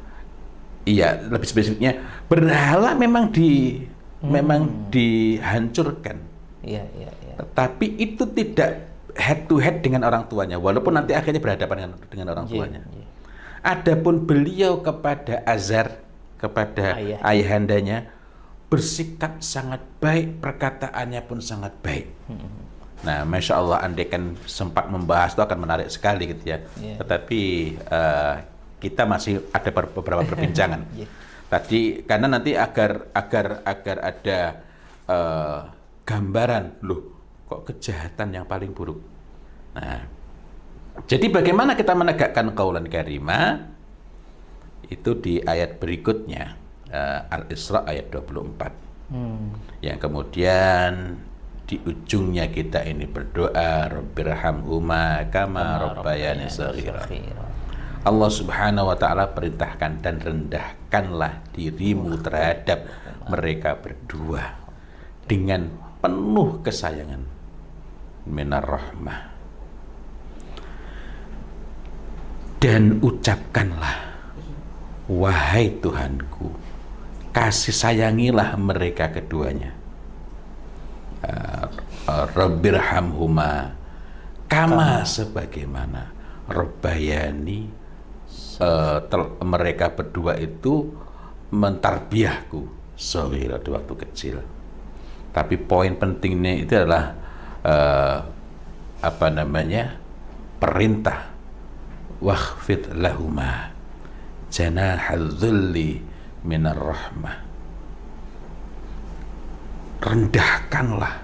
Iya, lebih spesifiknya berhala memang dihancurkan. Iya. Tetapi itu tidak head to head dengan orang tuanya, walaupun nanti akhirnya berhadapan dengan orang tuanya. Adapun beliau kepada Azar, kepada ayahandanya, bersikap sangat baik, perkataannya pun sangat baik. Nah, Masya Allah, andaikan sempat membahas itu akan menarik sekali gitu ya. Tetapi kita masih ada beberapa perbincangan. Tadi karena nanti agar ada gambaran, loh kok kejahatan yang paling buruk. Nah, jadi bagaimana kita menegakkan qaulan karimah? Itu di ayat berikutnya, Al-Isra ayat 24. Yang kemudian di ujungnya kita ini berdoa, Rabbirhamhuma kama rabbayani shaghira. Allah Subhanahu wa taala perintahkan, dan rendahkanlah dirimu terhadap mereka berdua dengan penuh kesayangan, minar rahmah, dan ucapkanlah, wahai Tuhanku, kasih sayangilah mereka keduanya, Rabbirhamhuma kama, sebagaimana rabbayani, mereka berdua itu mentarbiahku shaghira, di waktu kecil. Tapi poin pentingnya itu adalah perintah, wakhfid lahuma janahadzulli minar rahmah, rendahkanlah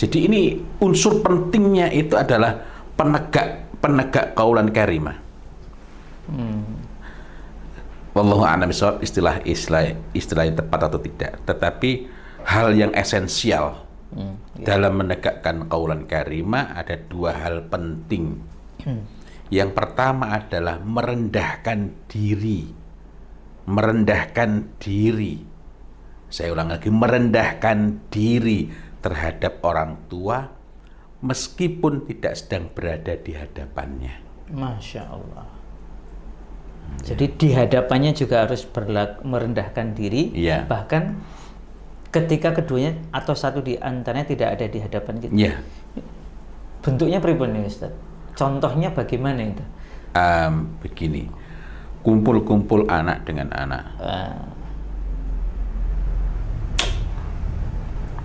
jadi ini unsur pentingnya itu adalah penegak qaulan karimah. Wallahu a'lam bishawab, istilah yang tepat atau tidak, tetapi hal yang esensial dalam menegakkan qaulan karimah ada dua hal penting. Yang pertama adalah merendahkan diri. Saya ulang lagi, merendahkan diri terhadap orang tua meskipun tidak sedang berada di hadapannya. Masya Allah. Jadi di hadapannya juga harus merendahkan diri, bahkan ketika keduanya atau satu di antaranya tidak ada di hadapan kita. Bentuknya pribadi, Ustaz? Contohnya bagaimana itu? Begini, kumpul-kumpul anak dengan anak.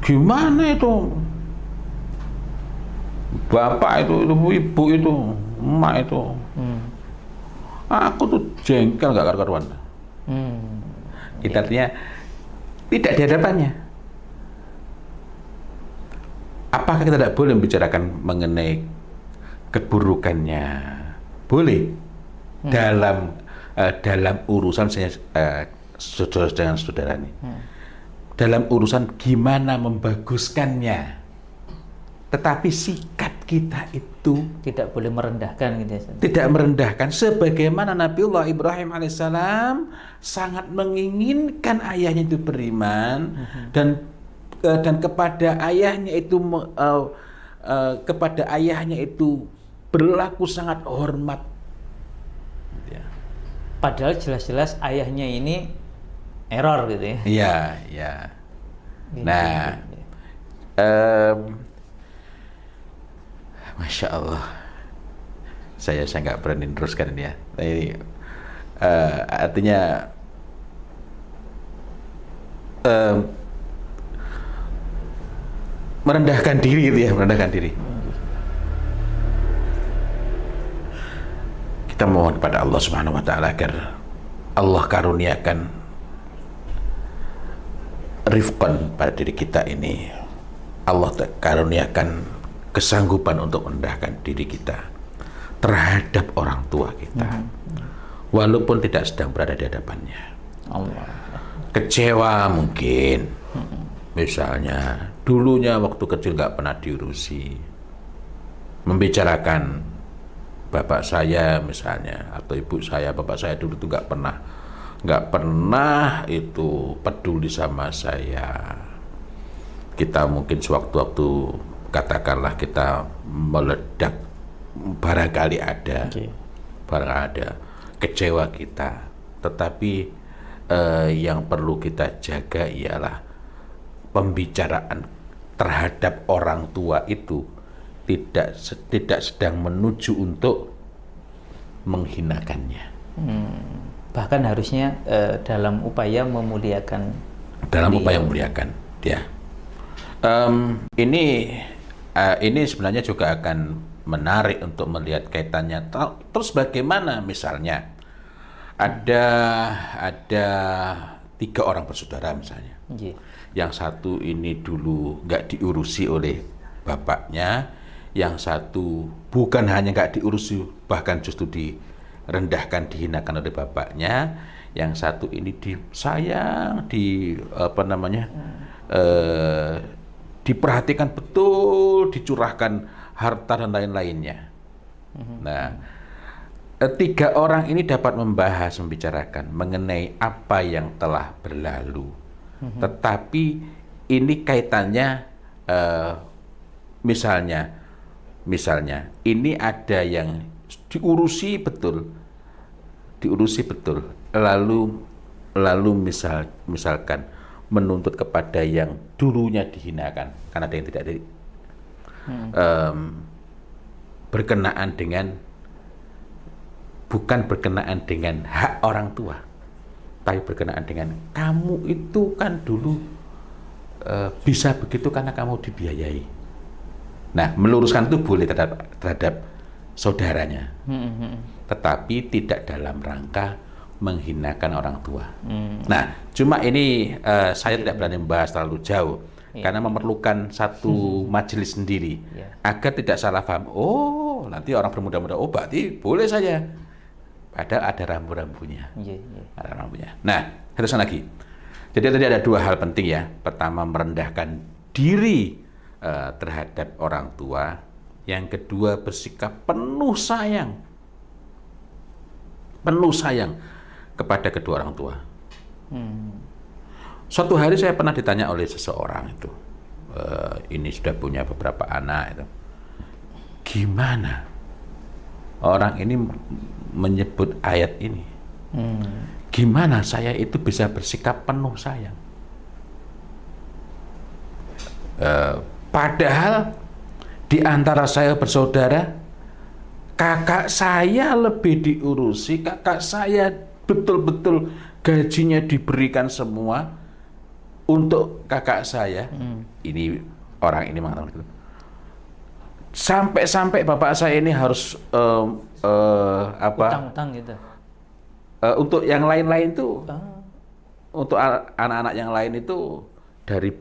Gimana itu? Bapak itu ibu itu, emak itu. Aku tuh jengkel gak karuan. Itu artinya tidak di hadapannya. Apakah kita tidak boleh membicarakan mengenai keburukannya? Boleh. Dalam urusan saya saudara dengan saudara ini. Dalam urusan gimana membaguskannya. Tetapi sikap kita itu tidak boleh merendahkan gitu ya. Tidak merendahkan, sebagaimana Nabiullah Ibrahim alaihissalam sangat menginginkan ayahnya itu beriman, dan kepada ayahnya itu berlaku sangat hormat. Padahal jelas-jelas ayahnya ini error gitu ya. Iya. Nah, Masya Allah, saya nggak berani teruskan ini ya. Ini artinya merendahkan diri gitu ya, merendahkan diri. Kita mohon kepada Allah Subhanahu wa taala agar Allah karuniakan rifqan pada diri kita ini. Allah karuniakan kesanggupan untuk merendahkan diri kita terhadap orang tua kita, walaupun tidak sedang berada di hadapannya. Allah. Kecewa mungkin, misalnya dulunya waktu kecil nggak pernah diurusi, membicarakan bapak saya misalnya atau ibu saya, bapak saya dulu tuh nggak pernah itu peduli sama saya. Kita mungkin sewaktu-waktu katakanlah kita meledak, barangkali ada, kecewa kita, tetapi yang perlu kita jaga ialah pembicaraan terhadap orang tua itu tidak sedang menuju untuk menghinakannya. Bahkan harusnya dalam upaya memuliakan. Ya. Ini sebenarnya juga akan menarik untuk melihat kaitannya. Terus bagaimana misalnya ada 3 orang bersaudara misalnya. Yang satu ini dulu nggak diurusi oleh bapaknya, yang satu bukan hanya nggak diurusi, bahkan justru direndahkan, dihinakan oleh bapaknya, yang satu ini disayang, diperhatikan betul, dicurahkan harta dan lain-lainnya. Nah, 3 orang ini dapat membicarakan mengenai apa yang telah berlalu. Tetapi ini kaitannya, misalnya ini ada yang diurusi betul, lalu misalkan menuntut kepada yang dulunya dihinakan karena ada yang tidak bukan berkenaan dengan hak orang tua, tapi berkenaan dengan kamu itu kan dulu bisa begitu karena kamu dibiayai. Nah, meluruskan itu boleh terhadap saudaranya, tetapi tidak dalam rangka menghinakan orang tua. Nah, cuma ini saya tidak berani membahas terlalu jauh, karena memerlukan satu majelis sendiri, agar tidak salah paham. Oh, nanti orang bermuda-muda, oh berarti boleh saja. Padahal ada rambu-rambunya. Ada rambunya. Nah, terusan lagi. Jadi tadi ada 2 hal penting ya. Pertama, merendahkan diri terhadap orang tua. Yang kedua, bersikap penuh sayang kepada kedua orang tua. Suatu hari saya pernah ditanya oleh seseorang itu, ini sudah punya beberapa anak itu, gimana orang ini menyebut ayat ini, gimana saya itu bisa bersikap penuh sayang, padahal di antara saya bersaudara, kakak saya lebih diurusi, kakak saya betul-betul gajinya diberikan semua untuk kakak saya. Ini orang ini mengatakan itu. Sampai bapak saya ini harus utang-utang gitu. Untuk yang lain-lain itu, untuk anak-anak yang lain itu dari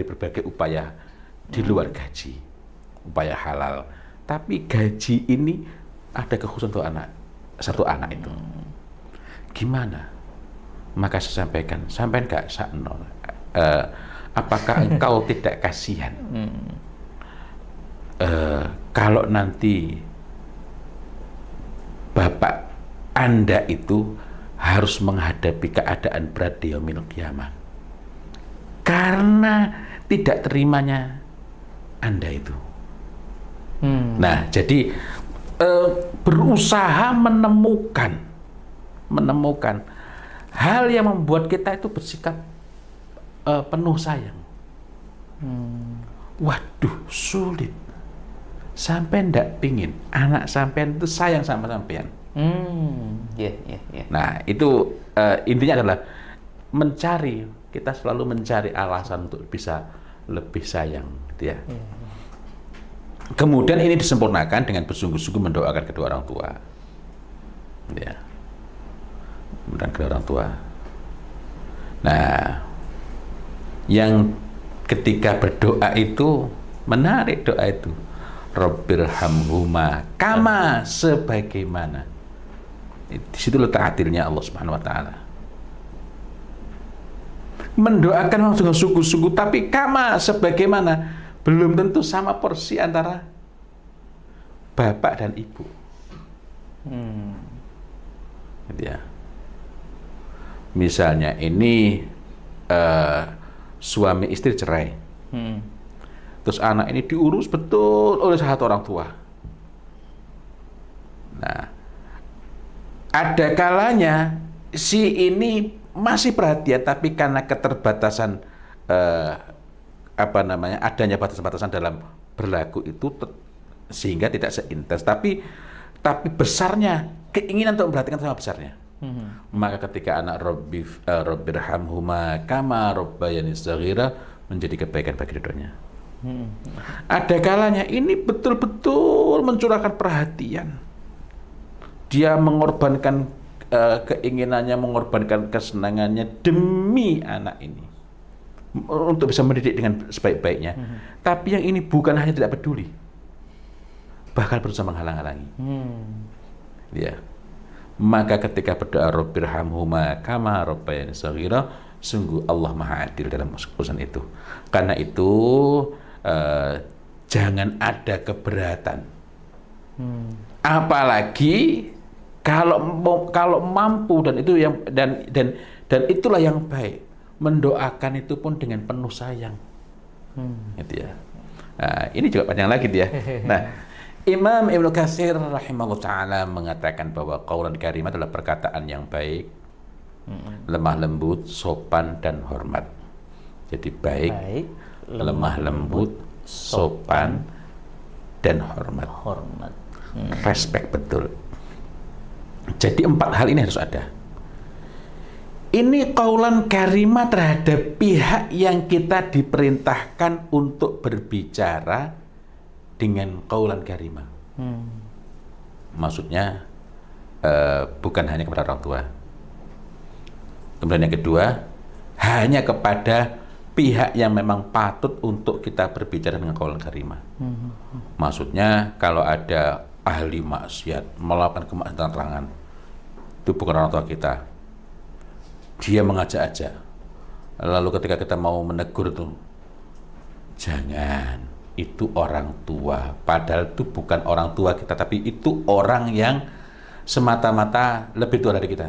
berbagai upaya di luar gaji, upaya halal. Tapi gaji ini ada kekhususan untuk satu anak itu. Gimana? Maka saya sampaikan nggak sakno. Apakah engkau tidak kasihan? Kalau nanti bapak Anda itu harus menghadapi keadaan berat di yaumil qiyamah karena tidak terimanya Anda itu. Nah, jadi berusaha menemukan hal yang membuat kita itu bersikap penuh sayang. Waduh, sulit. Sampai ndak pingin anak sampean itu sayang sama sampean. Nah, itu intinya adalah kita selalu mencari alasan untuk bisa lebih sayang, gitu ya. Kemudian ini disempurnakan dengan bersungguh-sungguh mendoakan kedua orang tua, ya. Kemudian kedua orang tua. Nah, yang ketika berdoa itu menarik doa itu. Rabbirhamhuma kama sebagaimana. Di situ letak adilnya Allah Subhanahu wa taala. Mendoakan memang sungguh-sungguh, tapi kama sebagaimana, belum tentu sama porsi antara bapak dan ibu. Gitu ya. Misalnya ini suami istri cerai. Terus anak ini diurus betul oleh salah satu orang tua. Nah, ada kalanya si ini masih perhatian, tapi karena keterbatasan adanya batasan-batasan dalam berlaku itu sehingga tidak seintens. Tapi besarnya keinginan untuk memperhatikan sama besarnya. Maka ketika anak Rabbirhamhuma kama rabbayani shaghira menjadi kebaikan bagi keduanya. Ada kalanya ini betul-betul mencurahkan perhatian. Dia mengorbankan keinginannya, mengorbankan kesenangannya demi anak ini untuk bisa mendidik dengan sebaik-baiknya. Tapi yang ini bukan hanya tidak peduli, bahkan berusaha menghalang-halangi. Ya. Maka ketika berdoa Rabbirhamhuma kama rabbayani shaghira, sungguh Allah Maha Adil dalam urusan itu. Karena itu jangan ada keberatan. Apalagi kalau mampu, dan itu yang dan itulah yang baik. Mendoakan itu pun dengan penuh sayang. Gitu ya. Nah, ini juga panjang lagi dia. Nah, Imam Ibnu Katsir rahimahullah taala mengatakan bahwa qaulan karim adalah perkataan yang baik, lemah lembut, sopan dan hormat. Jadi baik, lemah lembut, sopan dan hormat. Respect betul. Jadi 4 hal ini harus ada. Ini qaulan karimah terhadap pihak yang kita diperintahkan untuk berbicara dengan qaulan karimah. Maksudnya bukan hanya kepada orang tua. Kemudian yang kedua, hanya kepada pihak yang memang patut untuk kita berbicara dengan qaulan karimah. Maksudnya kalau ada ahli maksiat melakukan kemaksiatan terangan, itu bukan orang tua kita. Dia mengajak-ajak. Lalu ketika kita mau menegur itu, jangan, itu orang tua. Padahal itu bukan orang tua kita, tapi itu orang yang semata-mata lebih tua dari kita.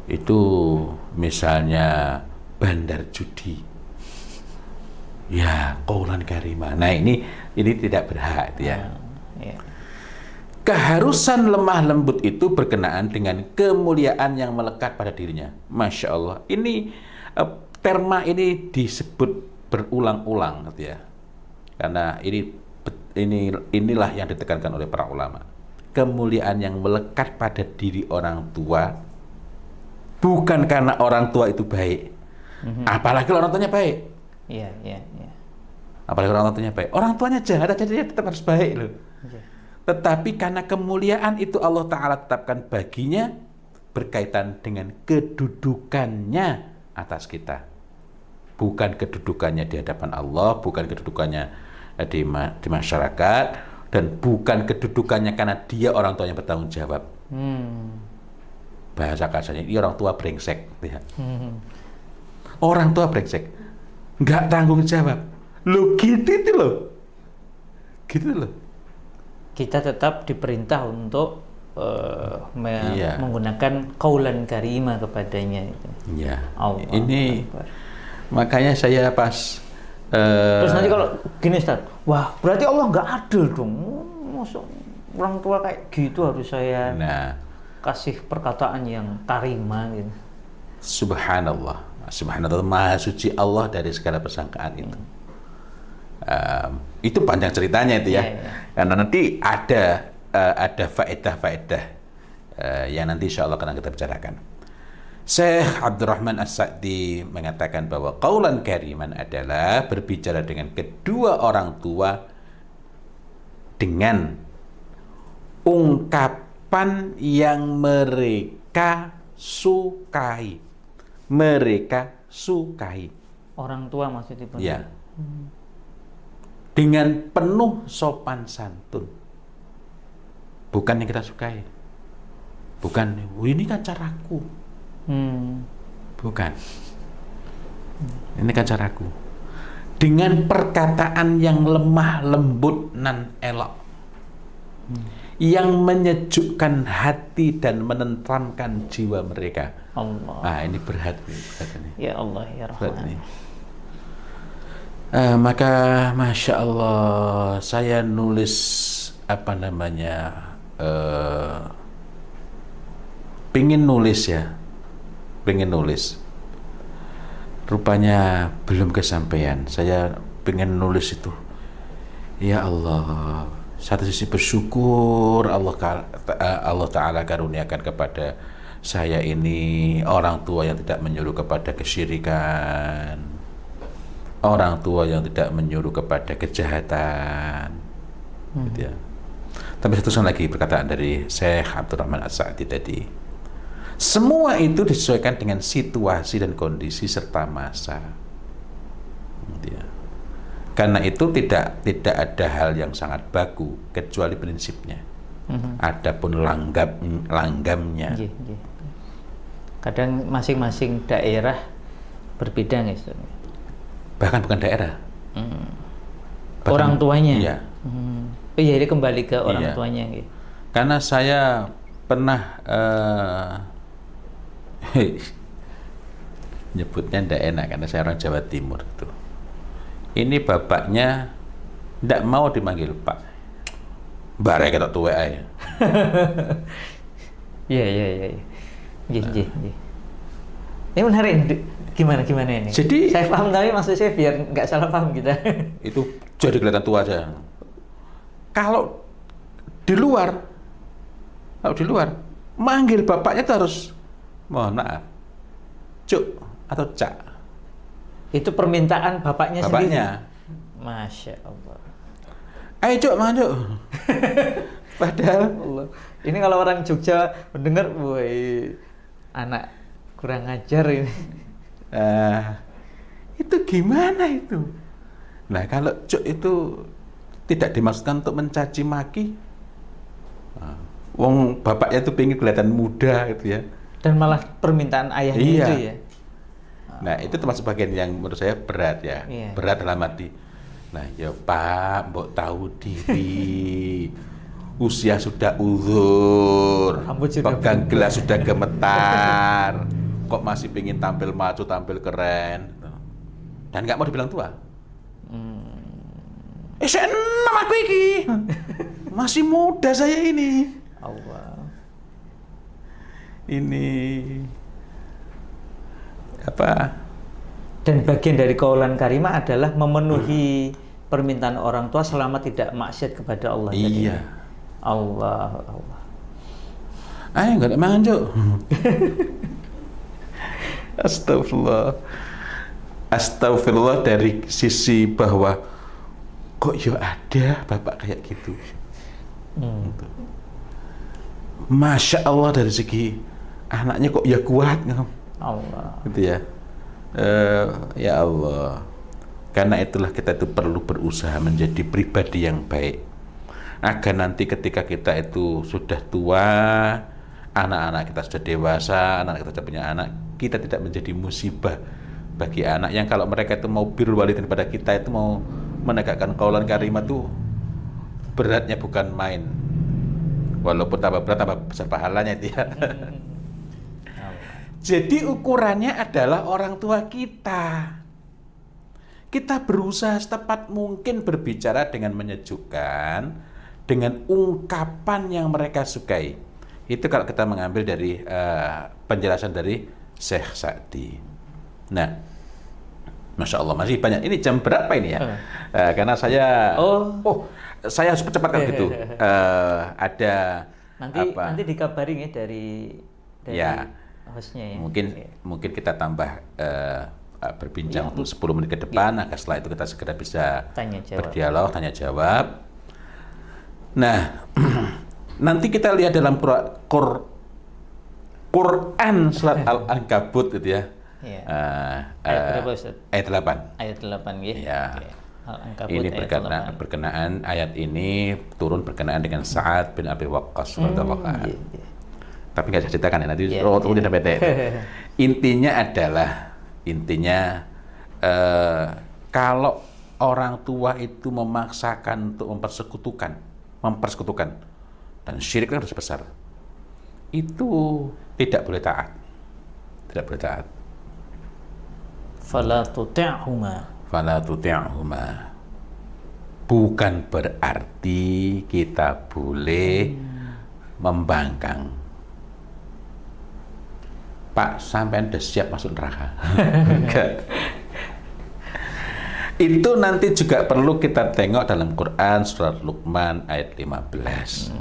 Itu misalnya bandar judi. Ya, qaulan karimah. Nah, ini tidak berhak itu ya. Keharusan lemah lembut itu berkenaan dengan kemuliaan yang melekat pada dirinya. Masya Allah. Ini terma ini disebut berulang-ulang, gitu ya. Karena inilah yang ditekankan oleh para ulama. Kemuliaan yang melekat pada diri orang tua, bukan karena orang tua itu baik. Apalagi orang tuanya baik. Apalagi orang tuanya baik. Orang tuanya jahat aja dia tetap harus baik loh. Tetapi karena kemuliaan itu Allah Ta'ala tetapkan baginya berkaitan dengan kedudukannya atas kita. Bukan kedudukannya di hadapan Allah, bukan kedudukannya di masyarakat, dan bukan kedudukannya karena dia orang tuanya bertanggung jawab. Bahasa kasarnya, ini orang tua brengsek. Orang tua brengsek, nggak tanggung jawab. Loh gitu loh. Gitu loh. Kita tetap diperintah untuk menggunakan qaulan karimah kepadanya itu. Iya. Ini makanya saya pas terus nanti kalau gini Ustaz, wah berarti Allah nggak adil dong. Maksud orang tua kayak gitu harus saya kasih perkataan yang karimah gitu. Subhanallah. Subhanallah, maha suci Allah dari segala persangkaan itu. Itu panjang ceritanya itu ya. Karena nanti ada faedah-faedah yang nanti insya Allah akan kita bicarakan. Syekh Abdurrahman As-Sa'di mengatakan bahwa qaulan kariman adalah berbicara dengan kedua orang tua dengan ungkapan yang mereka sukai. Mereka sukai. Orang tua maksudnya pun. Ya. Dengan penuh sopan santun. Bukan yang kita sukai. Bukan, ini kan caraku. Bukan. Ini kan caraku. Dengan perkataan yang lemah lembut nan elok. Yang menyejukkan hati dan menenteramkan jiwa mereka. Allah. Ah, ini berat ini. Ya Allah, ya Rahman. Maka Masya Allah, saya nulis apa namanya, pengen nulis ya, pengen nulis. Rupanya belum kesampaian. Saya pengen nulis itu. Ya Allah, satu sisi bersyukur Allah Ta'ala karuniakan kepada saya ini orang tua yang tidak menyuruh kepada kesyirikan, orang tua yang tidak menyuruh kepada kejahatan, gitu ya. Tapi satu lagi perkataan dari Syekh Abdurrahman As-Sa'di tadi, semua itu disesuaikan dengan situasi dan kondisi serta masa, gitu ya. Karena itu tidak ada hal yang sangat baku kecuali prinsipnya. Adapun langgamnya. Kadang masing-masing daerah berbeda nggak, Ustaz? Bahkan bukan daerah. Bahkan, orang tuanya. Iya. Iya, ini kembali ke orang tuanya gitu. Karena saya pernah nyebutnya ndak enak karena saya orang Jawa Timur itu. Ini bapaknya ndak mau dipanggil Pak. Bare ketok tuwek ae. Iya. Nggih. Ini menarik. Gimana ini? Jadi saya paham, tapi maksud saya biar nggak salah paham kita. Itu jadi kelihatan tua aja. Kalau di luar manggil bapaknya itu harus mohon maaf, Cuk atau Cak. Itu permintaan bapaknya sendiri. Masya Allah. Ayo Cuk, mangan Cuk. Padahal Allah. Ini kalau orang Jogja mendengar, woi, anak kurang ajar ini. Itu gimana itu? Nah, kalau Cuk itu tidak dimaksudkan untuk mencaci maki. Wong bapaknya itu pengen kelihatan muda gitu ya. Dan malah permintaan ayahnya itu ya. Nah, itu termasuk bagian yang menurut saya berat ya. Berat dalam arti. Nah, ya Pak, mbok tahu diri. Usia sudah uzur. Pegang gelas sudah gemetar. Kok masih pengen tampil maju, tampil keren. Dan nggak mau dibilang tua. Saya enam aku iki. Masih muda saya ini. Allah. Ini apa? Dan bagian dari qaulan karimah adalah memenuhi permintaan orang tua selama tidak maksiat kepada Allah. Iya. Allah. Ayo nggak ada mangan Cuk. Astagfirullah dari sisi bahwa kok ya ada bapak kayak gitu. Masya Allah dari segi anaknya kok ya kuat. Allah. Gitu ya. Ya Allah. Karena itulah kita itu perlu berusaha menjadi pribadi yang baik. Agar nanti ketika kita itu sudah tua, anak-anak kita sudah dewasa, anak kita sudah punya anak, kita tidak menjadi musibah bagi anak yang kalau mereka itu mau birrul walidain pada kita, itu mau menegakkan qaulan karimah itu beratnya bukan main. Walaupun tambah berat tambah besar pahalanya itu ya. Jadi ukurannya adalah orang tua kita. Kita berusaha setepat mungkin berbicara dengan menyejukkan, dengan ungkapan yang mereka sukai. Itu kalau kita mengambil dari penjelasan dari Syekh Sa'di. Nah, Masya Allah, masih banyak. Ini jam berapa ini ya? Karena saya, saya harus cepat kalau gitu. Ada nanti dikabarin ya dari ya, hostnya ya. Mungkin kita tambah berbincang untuk 10 menit ke depan. Agar setelah itu kita segera bisa berdialog, tanya jawab. Nah, nanti kita lihat dalam Quran surat Al-Ankabut gitu ya. Ayat berapa Ustaz? Ayat 8. Ayat 8 ya. Ya. Al-Ankabut Ini ayat 8. berkenaan ayat ini turun berkenaan dengan Sa'ad bin Abi Waqqas radhiyallahu anhu. Tapi nggak saya ceritakan ya, nanti waktunya sampai pendek. Intinya kalau orang tua itu memaksakan untuk mempersekutukan dan syirik kan harus besar, itu tidak boleh taat. Fala tuti'huma. Bukan berarti kita boleh membangkang. Pak, sampean udah siap masuk neraka. Itu nanti juga perlu kita tengok dalam Quran surat Luqman ayat 15.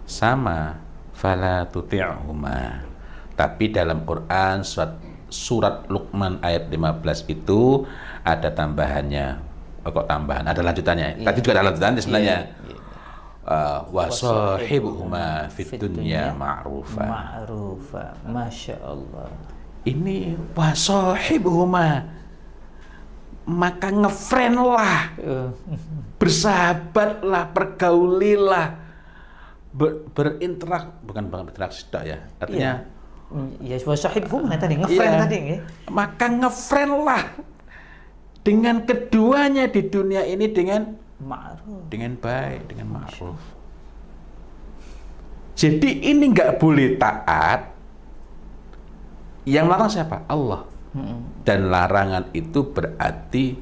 Sama, fala tuti'huma. Tapi dalam Quran surat Luqman ayat 15 itu ada tambahannya. Kok tambahan? Ada lanjutannya. Tadi juga ada lanjutannya sebenarnya. Wa sahibuhuma fid dunya ma'rufa. Masya Allah. Ini wa sahibuhuma, maka ngefriend lah, bersahabatlah, pergaulilah, berinteraksi tak ya, artinya ya wa sahibuhuma tadi ngefriend tadi ya. Maka ngefriend lah dengan keduanya di dunia ini dengan ma'ruf, dengan baik, dengan ma'ruf. Jadi ini nggak boleh taat. Yang larang siapa? Allah. Dan larangan itu berarti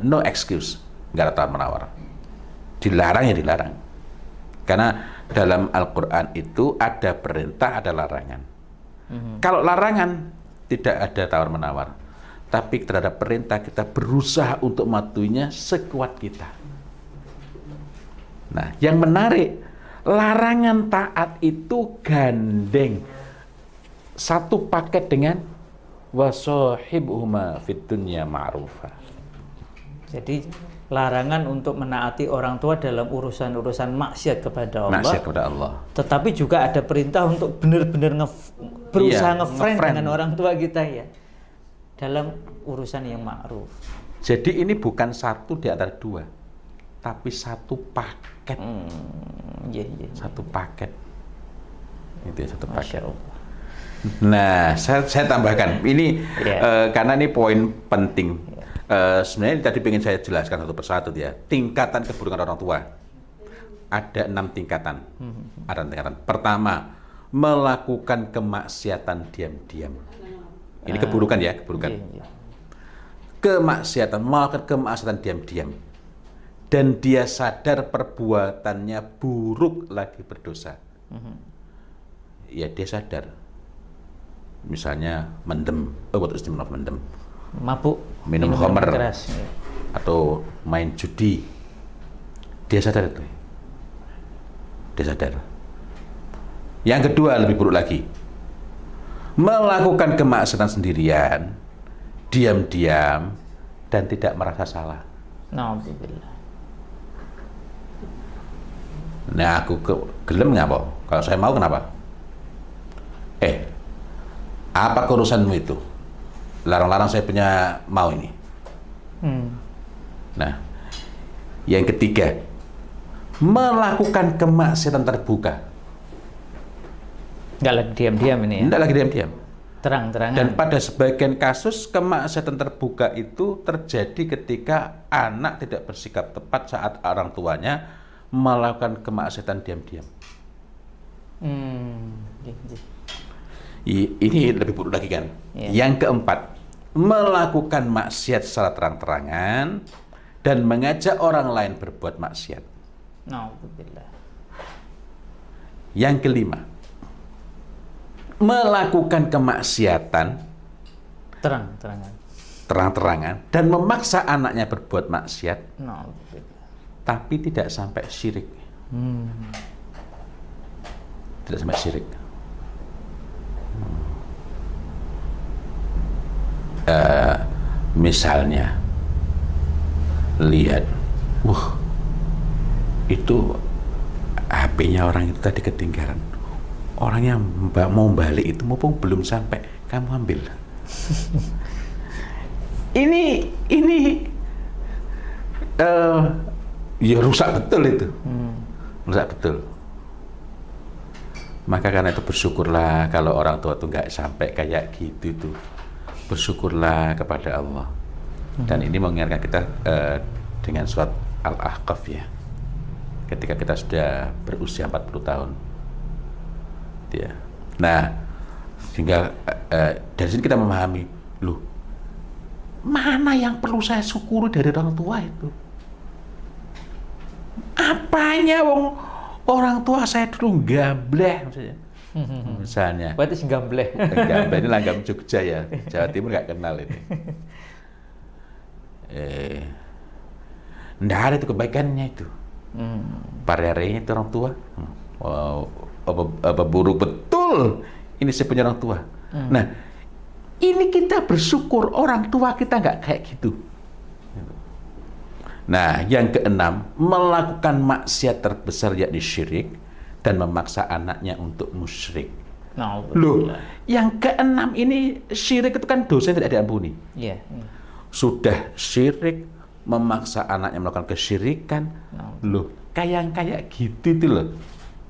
no excuse, nggak ada tawar menawar. Dilarang ya dilarang. Karena dalam Al-Quran itu ada perintah, ada larangan. Kalau larangan tidak ada tawar menawar. Tapi terhadap perintah kita berusaha untuk mematuhinya sekuat kita. Nah, yang menarik, larangan taat itu gandeng satu paket dengan wasohibuhuma fid dunya ma'rufa. Jadi larangan untuk menaati orang tua dalam urusan-urusan maksiat kepada Allah. Tetapi juga ada perintah untuk benar-benar berusaha ngefriend dengan orang tua kita ya. Dalam urusan yang ma'ruf. Jadi ini bukan satu di antara dua, tapi satu paket. Satu paket. Itu ya, satu paket. Nah, saya tambahkan ini karena ini poin penting. Sebenarnya tadi ingin saya jelaskan satu persatu ya. Tingkatan keburukan orang tua ada 6 tingkatan. Ada tingkatan. Pertama, melakukan kemaksiatan diam-diam. Ini keburukan ya, keburukan. Kemaksiatan, melakukan kemaksiatan diam-diam. Dan dia sadar perbuatannya buruk, lagi berdosa. Ya dia sadar. Misalnya mendem, mendem. Mabuk, minum khamr, atau main judi. Dia sadar itu. Dia sadar. Yang kedua lebih buruk lagi. Melakukan kemaksiatan sendirian, diam-diam, dan tidak merasa salah. Na'udzubillah. Nah, aku gelem ngapa? Kalau saya mau kenapa? Apa urusanmu itu? Larang-larang saya punya mau ini. Nah, yang ketiga, melakukan kemaksiatan terbuka. Nggak lagi diam-diam ini ya? Nggak lagi diam-diam. Terang-terangan. Dan pada sebagian kasus kemaksiatan terbuka itu terjadi ketika anak tidak bersikap tepat saat orang tuanya melakukan kemaksiatan diam-diam. Ini lebih buruk lagi kan? Yang keempat, melakukan maksiat secara terang-terangan dan mengajak orang lain berbuat maksiat. Na'udzubillah. Yang kelima, melakukan kemaksiatan terang-terangan dan memaksa anaknya berbuat maksiat, tapi tidak sampai syirik. Tidak sampai syirik. Misalnya, lihat, itu HP-nya orang itu tadi ketinggalan. Orang yang mau balik itu mumpung belum sampai, kamu ambil. ini ya rusak betul itu. Rusak betul. Maka karena itu bersyukurlah kalau orang tua tuh nggak sampai kayak gitu tuh. Bersyukurlah kepada Allah. Dan ini mengingatkan kita dengan surat Al-Ahqaf ya. Ketika kita sudah berusia 40 tahun. Ya. Nah, sehingga dari sini kita memahami, loh, mana yang perlu saya syukuri dari orang tua itu? Apanya orang tua saya dulu gableh misalnya. Berarti sih gambleh. Gambleh ini langgam Jogja ya. Jawa Timur nggak kenal ini. Nggak ada itu kebaikannya itu. Parerenya itu orang tua. Apa buruk betul ini saya punya orang tua. Nah, ini kita bersyukur orang tua kita nggak kayak gitu. Nah, yang keenam, melakukan maksiat terbesar yakni syirik dan memaksa anaknya untuk musyrik. Loh, yang keenam ini syirik itu kan dosa yang tidak diampuni. Sudah syirik, memaksa anaknya melakukan kesyirikan. Loh, kayak gitu itu loh.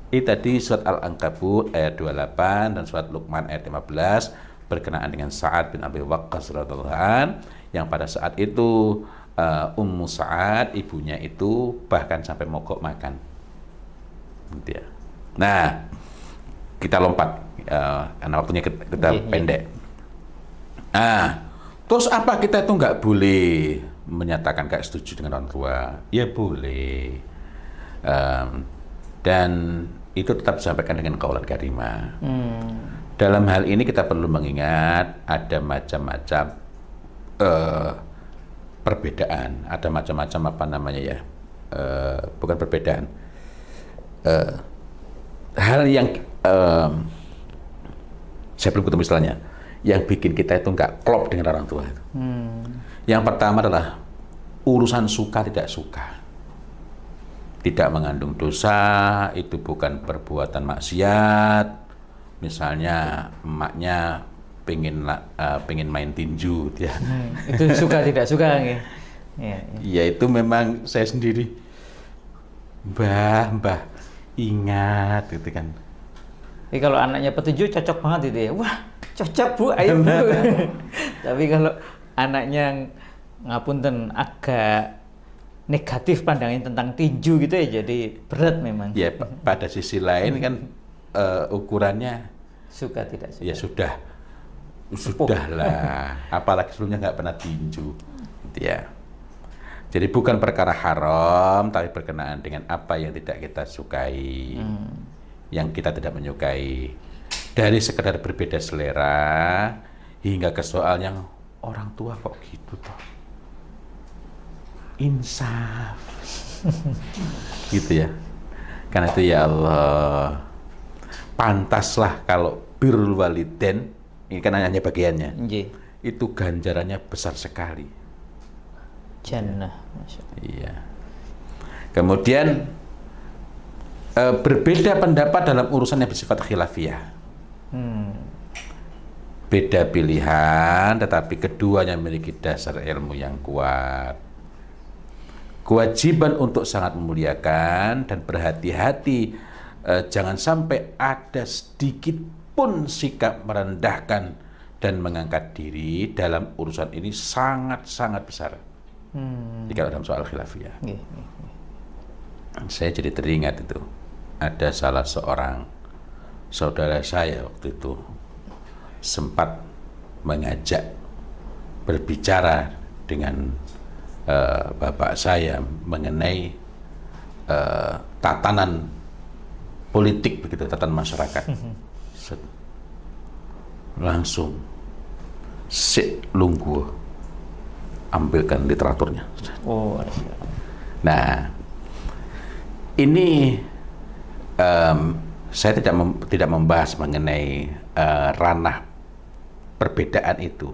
Ini tadi surat Al-Ankabut ayat 28 dan surat Luqman ayat 15 berkenaan dengan Sa'ad bin Abi Waqqas radhiyallahu anhu yang pada saat itu Ummu Sa'ad ibunya itu bahkan sampai mogok makan. Gitu ya. Nah, kita lompat karena waktunya kita pendek. Terus apa kita itu nggak boleh menyatakan nggak setuju dengan orang tua? Ya boleh. Dan itu tetap disampaikan dengan qaulan karimah. Dalam hal ini kita perlu mengingat ada macam-macam perbedaan, ada macam-macam apa namanya ya, bukan perbedaan, hal yang saya belum ketemu istilahnya, yang bikin kita itu nggak klop dengan orang tua itu. Yang pertama adalah urusan suka tidak suka. Tidak mengandung dosa, itu bukan perbuatan maksiat. Misalnya emaknya pengen main tinju, ya. Itu suka tidak suka, ya itu memang saya sendiri, mbah ingat, gitu kan. Jadi kalau anaknya petinju cocok banget itu ya, wah cocok bu, ayo bu. Tapi kalau anaknya ngapunten agak negatif pandangan tentang tinju gitu ya, jadi berat memang. Ya, pada sisi lain kan ukurannya suka tidak suka. Ya sudahlah. Apalagi sebelumnya nggak pernah tinju, gitu ya. Jadi bukan perkara haram, tapi berkenaan dengan apa yang tidak kita sukai, yang kita tidak menyukai. Dari sekedar berbeda selera hingga ke soal yang orang tua kok gitu toh. Insaf gitu ya. Karena itu ya Allah, pantaslah kalau birrul walidain, ini kan hanya bagiannya, itu ganjarannya besar sekali, jannah. Iya. Kemudian berbeda pendapat dalam urusan yang bersifat khilafiyah, beda pilihan tetapi keduanya memiliki dasar ilmu yang kuat. Kewajiban untuk sangat memuliakan dan berhati-hati, jangan sampai ada sedikit pun sikap merendahkan dan mengangkat diri dalam urusan ini sangat-sangat besar. Jika dalam soal khilafiyah. Saya jadi teringat itu, ada salah seorang saudara saya waktu itu sempat mengajak berbicara dengan bapak saya mengenai tatanan politik begitu, tatanan masyarakat. langsung lungguh, ambilkan literaturnya. Oh, nah ini saya tidak membahas mengenai ranah perbedaan itu,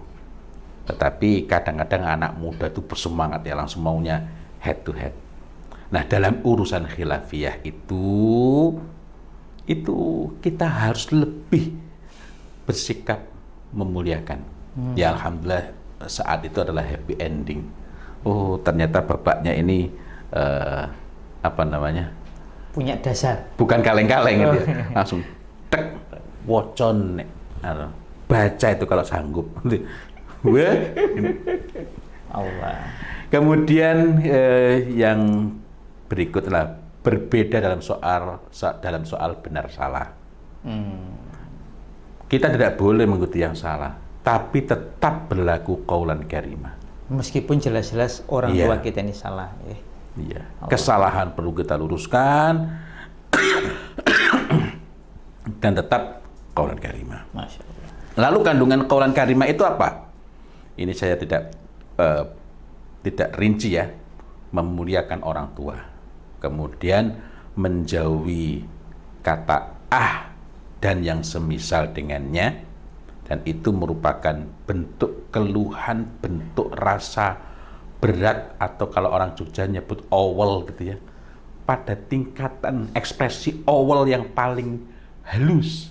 tetapi kadang-kadang anak muda itu bersemangat ya, langsung maunya head to head. Nah, dalam urusan khilafiyah itu kita harus lebih bersikap memuliakan. Ya alhamdulillah saat itu adalah happy ending. Oh, ternyata bapaknya ini punya dasar. Bukan kaleng-kaleng gitu ya. Langsung tek wocon baca itu kalau sanggup. Wah. Allah. Kemudian yang berikutlah berbeda dalam soal benar salah. Kita tidak boleh mengikuti yang salah, tapi tetap berlaku qaulan karimah. Meskipun jelas-jelas orang tua kita ini salah. Iya. Kesalahan perlu kita luruskan dan tetap qaulan karimah. Masya Allah. Lalu kandungan qaulan karimah itu apa? Ini saya tidak rinci ya. Memuliakan orang tua, kemudian menjauhi kata dan yang semisal dengannya, dan itu merupakan bentuk keluhan, bentuk rasa berat, atau kalau orang Jogja nyebut owel gitu ya, pada tingkatan ekspresi owel yang paling halus.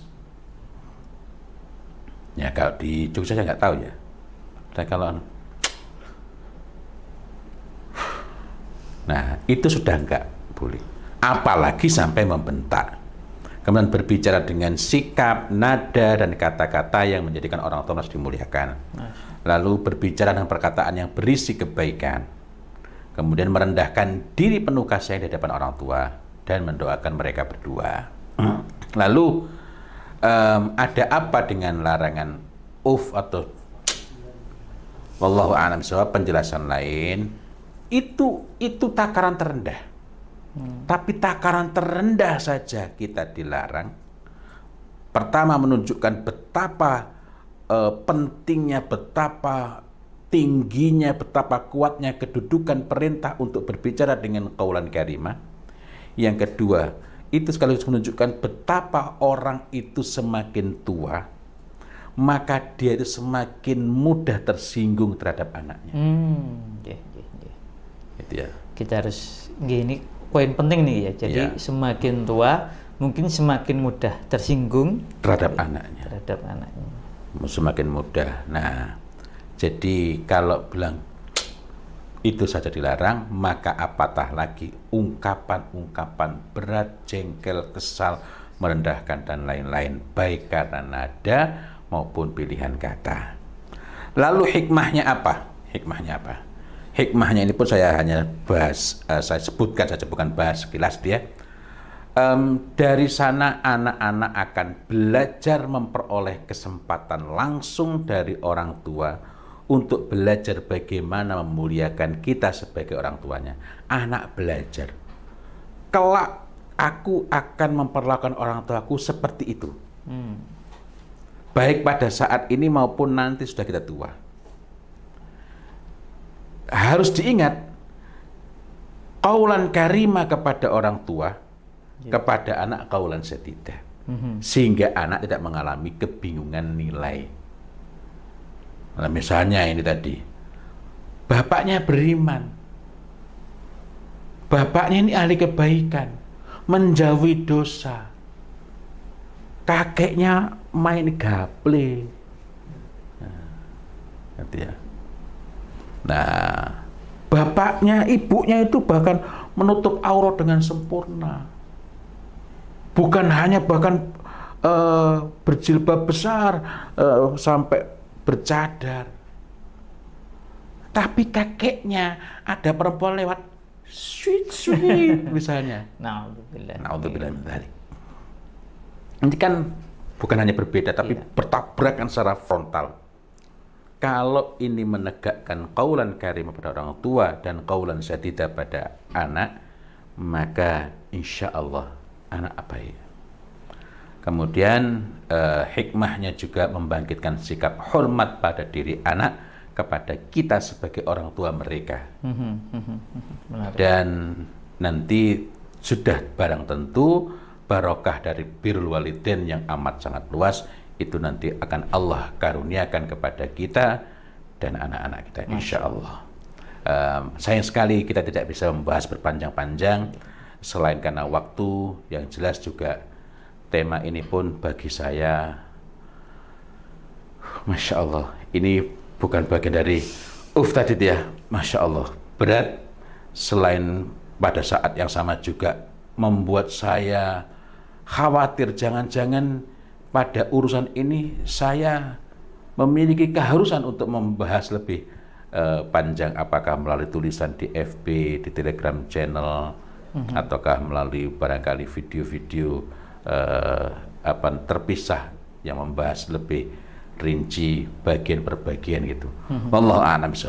Ya kalau di Jogja saya nggak tahu ya. Dan kalau nah, itu sudah enggak boleh. Apalagi sampai membentak. Kemudian berbicara dengan sikap, nada, dan kata-kata yang menjadikan orang tua harus dimuliakan. Lalu berbicara dengan perkataan yang berisi kebaikan. Kemudian merendahkan diri penuh kasih di hadapan orang tua dan mendoakan mereka berdua. Lalu ada apa dengan larangan atau wallahu a'lam bishawab, penjelasan lain. Itu takaran terendah. Tapi takaran terendah saja kita dilarang. Pertama, menunjukkan betapa pentingnya, betapa tingginya, betapa kuatnya kedudukan perintah untuk berbicara dengan qaulan karimah. Yang kedua, itu sekaligus menunjukkan betapa orang itu semakin tua, maka dia itu semakin mudah tersinggung terhadap anaknya. Gitu ya. Kita harus ini poin penting nih ya. Jadi semakin tua mungkin semakin mudah tersinggung terhadap anaknya. Semakin mudah. Nah, jadi kalau bilang itu saja dilarang, maka apatah lagi ungkapan-ungkapan berat, jengkel, kesal, merendahkan dan lain-lain, baik karena nada maupun pilihan kata. Lalu hikmahnya apa? Hikmahnya ini pun saya hanya bahas, saya sebutkan saja, bukan bahas sekilas dia. Dari sana anak-anak akan belajar memperoleh kesempatan langsung dari orang tua untuk belajar bagaimana memuliakan kita sebagai orang tuanya. Anak belajar, kelak aku akan memperlakukan orang tuaku seperti itu. Baik pada saat ini maupun nanti sudah kita tua. Harus diingat, qaulan karimah kepada orang tua, kepada anak qaulan sadidah, sehingga anak tidak mengalami kebingungan nilai. Nah, misalnya ini tadi, bapaknya beriman, bapaknya ini ahli kebaikan, menjauhi dosa, kakeknya main gaple, nah, bapaknya, ibunya itu bahkan menutup aurat dengan sempurna. Bukan hanya bahkan berjilbab besar sampai bercadar. Tapi kakeknya ada perempuan lewat sweet misalnya. Na'udzubillah min dzalik. Ini kan bukan hanya berbeda tapi bertabrakan secara frontal. Kalau ini menegakkan qaulan karimah pada orang tua dan qaulan sadidah pada anak, maka insya Allah anak apa ya? Kemudian hikmahnya juga membangkitkan sikap hormat pada diri anak kepada kita sebagai orang tua mereka. Menarik. Dan nanti sudah barang tentu barokah dari birrul walidain yang amat sangat luas itu nanti akan Allah karuniakan kepada kita dan anak-anak kita, insya Allah. Sayang sekali kita tidak bisa membahas berpanjang-panjang selain karena waktu. Yang jelas juga tema ini pun bagi saya, Masya Allah, ini bukan bagian dari tadi ya, Masya Allah, berat. Selain pada saat yang sama juga membuat saya khawatir jangan-jangan pada urusan ini saya memiliki keharusan untuk membahas lebih panjang, apakah melalui tulisan di FB, di Telegram channel, ataukah melalui barangkali video-video terpisah yang membahas lebih rinci bagian per bagian gitu. Wallahu a'lam bishawab.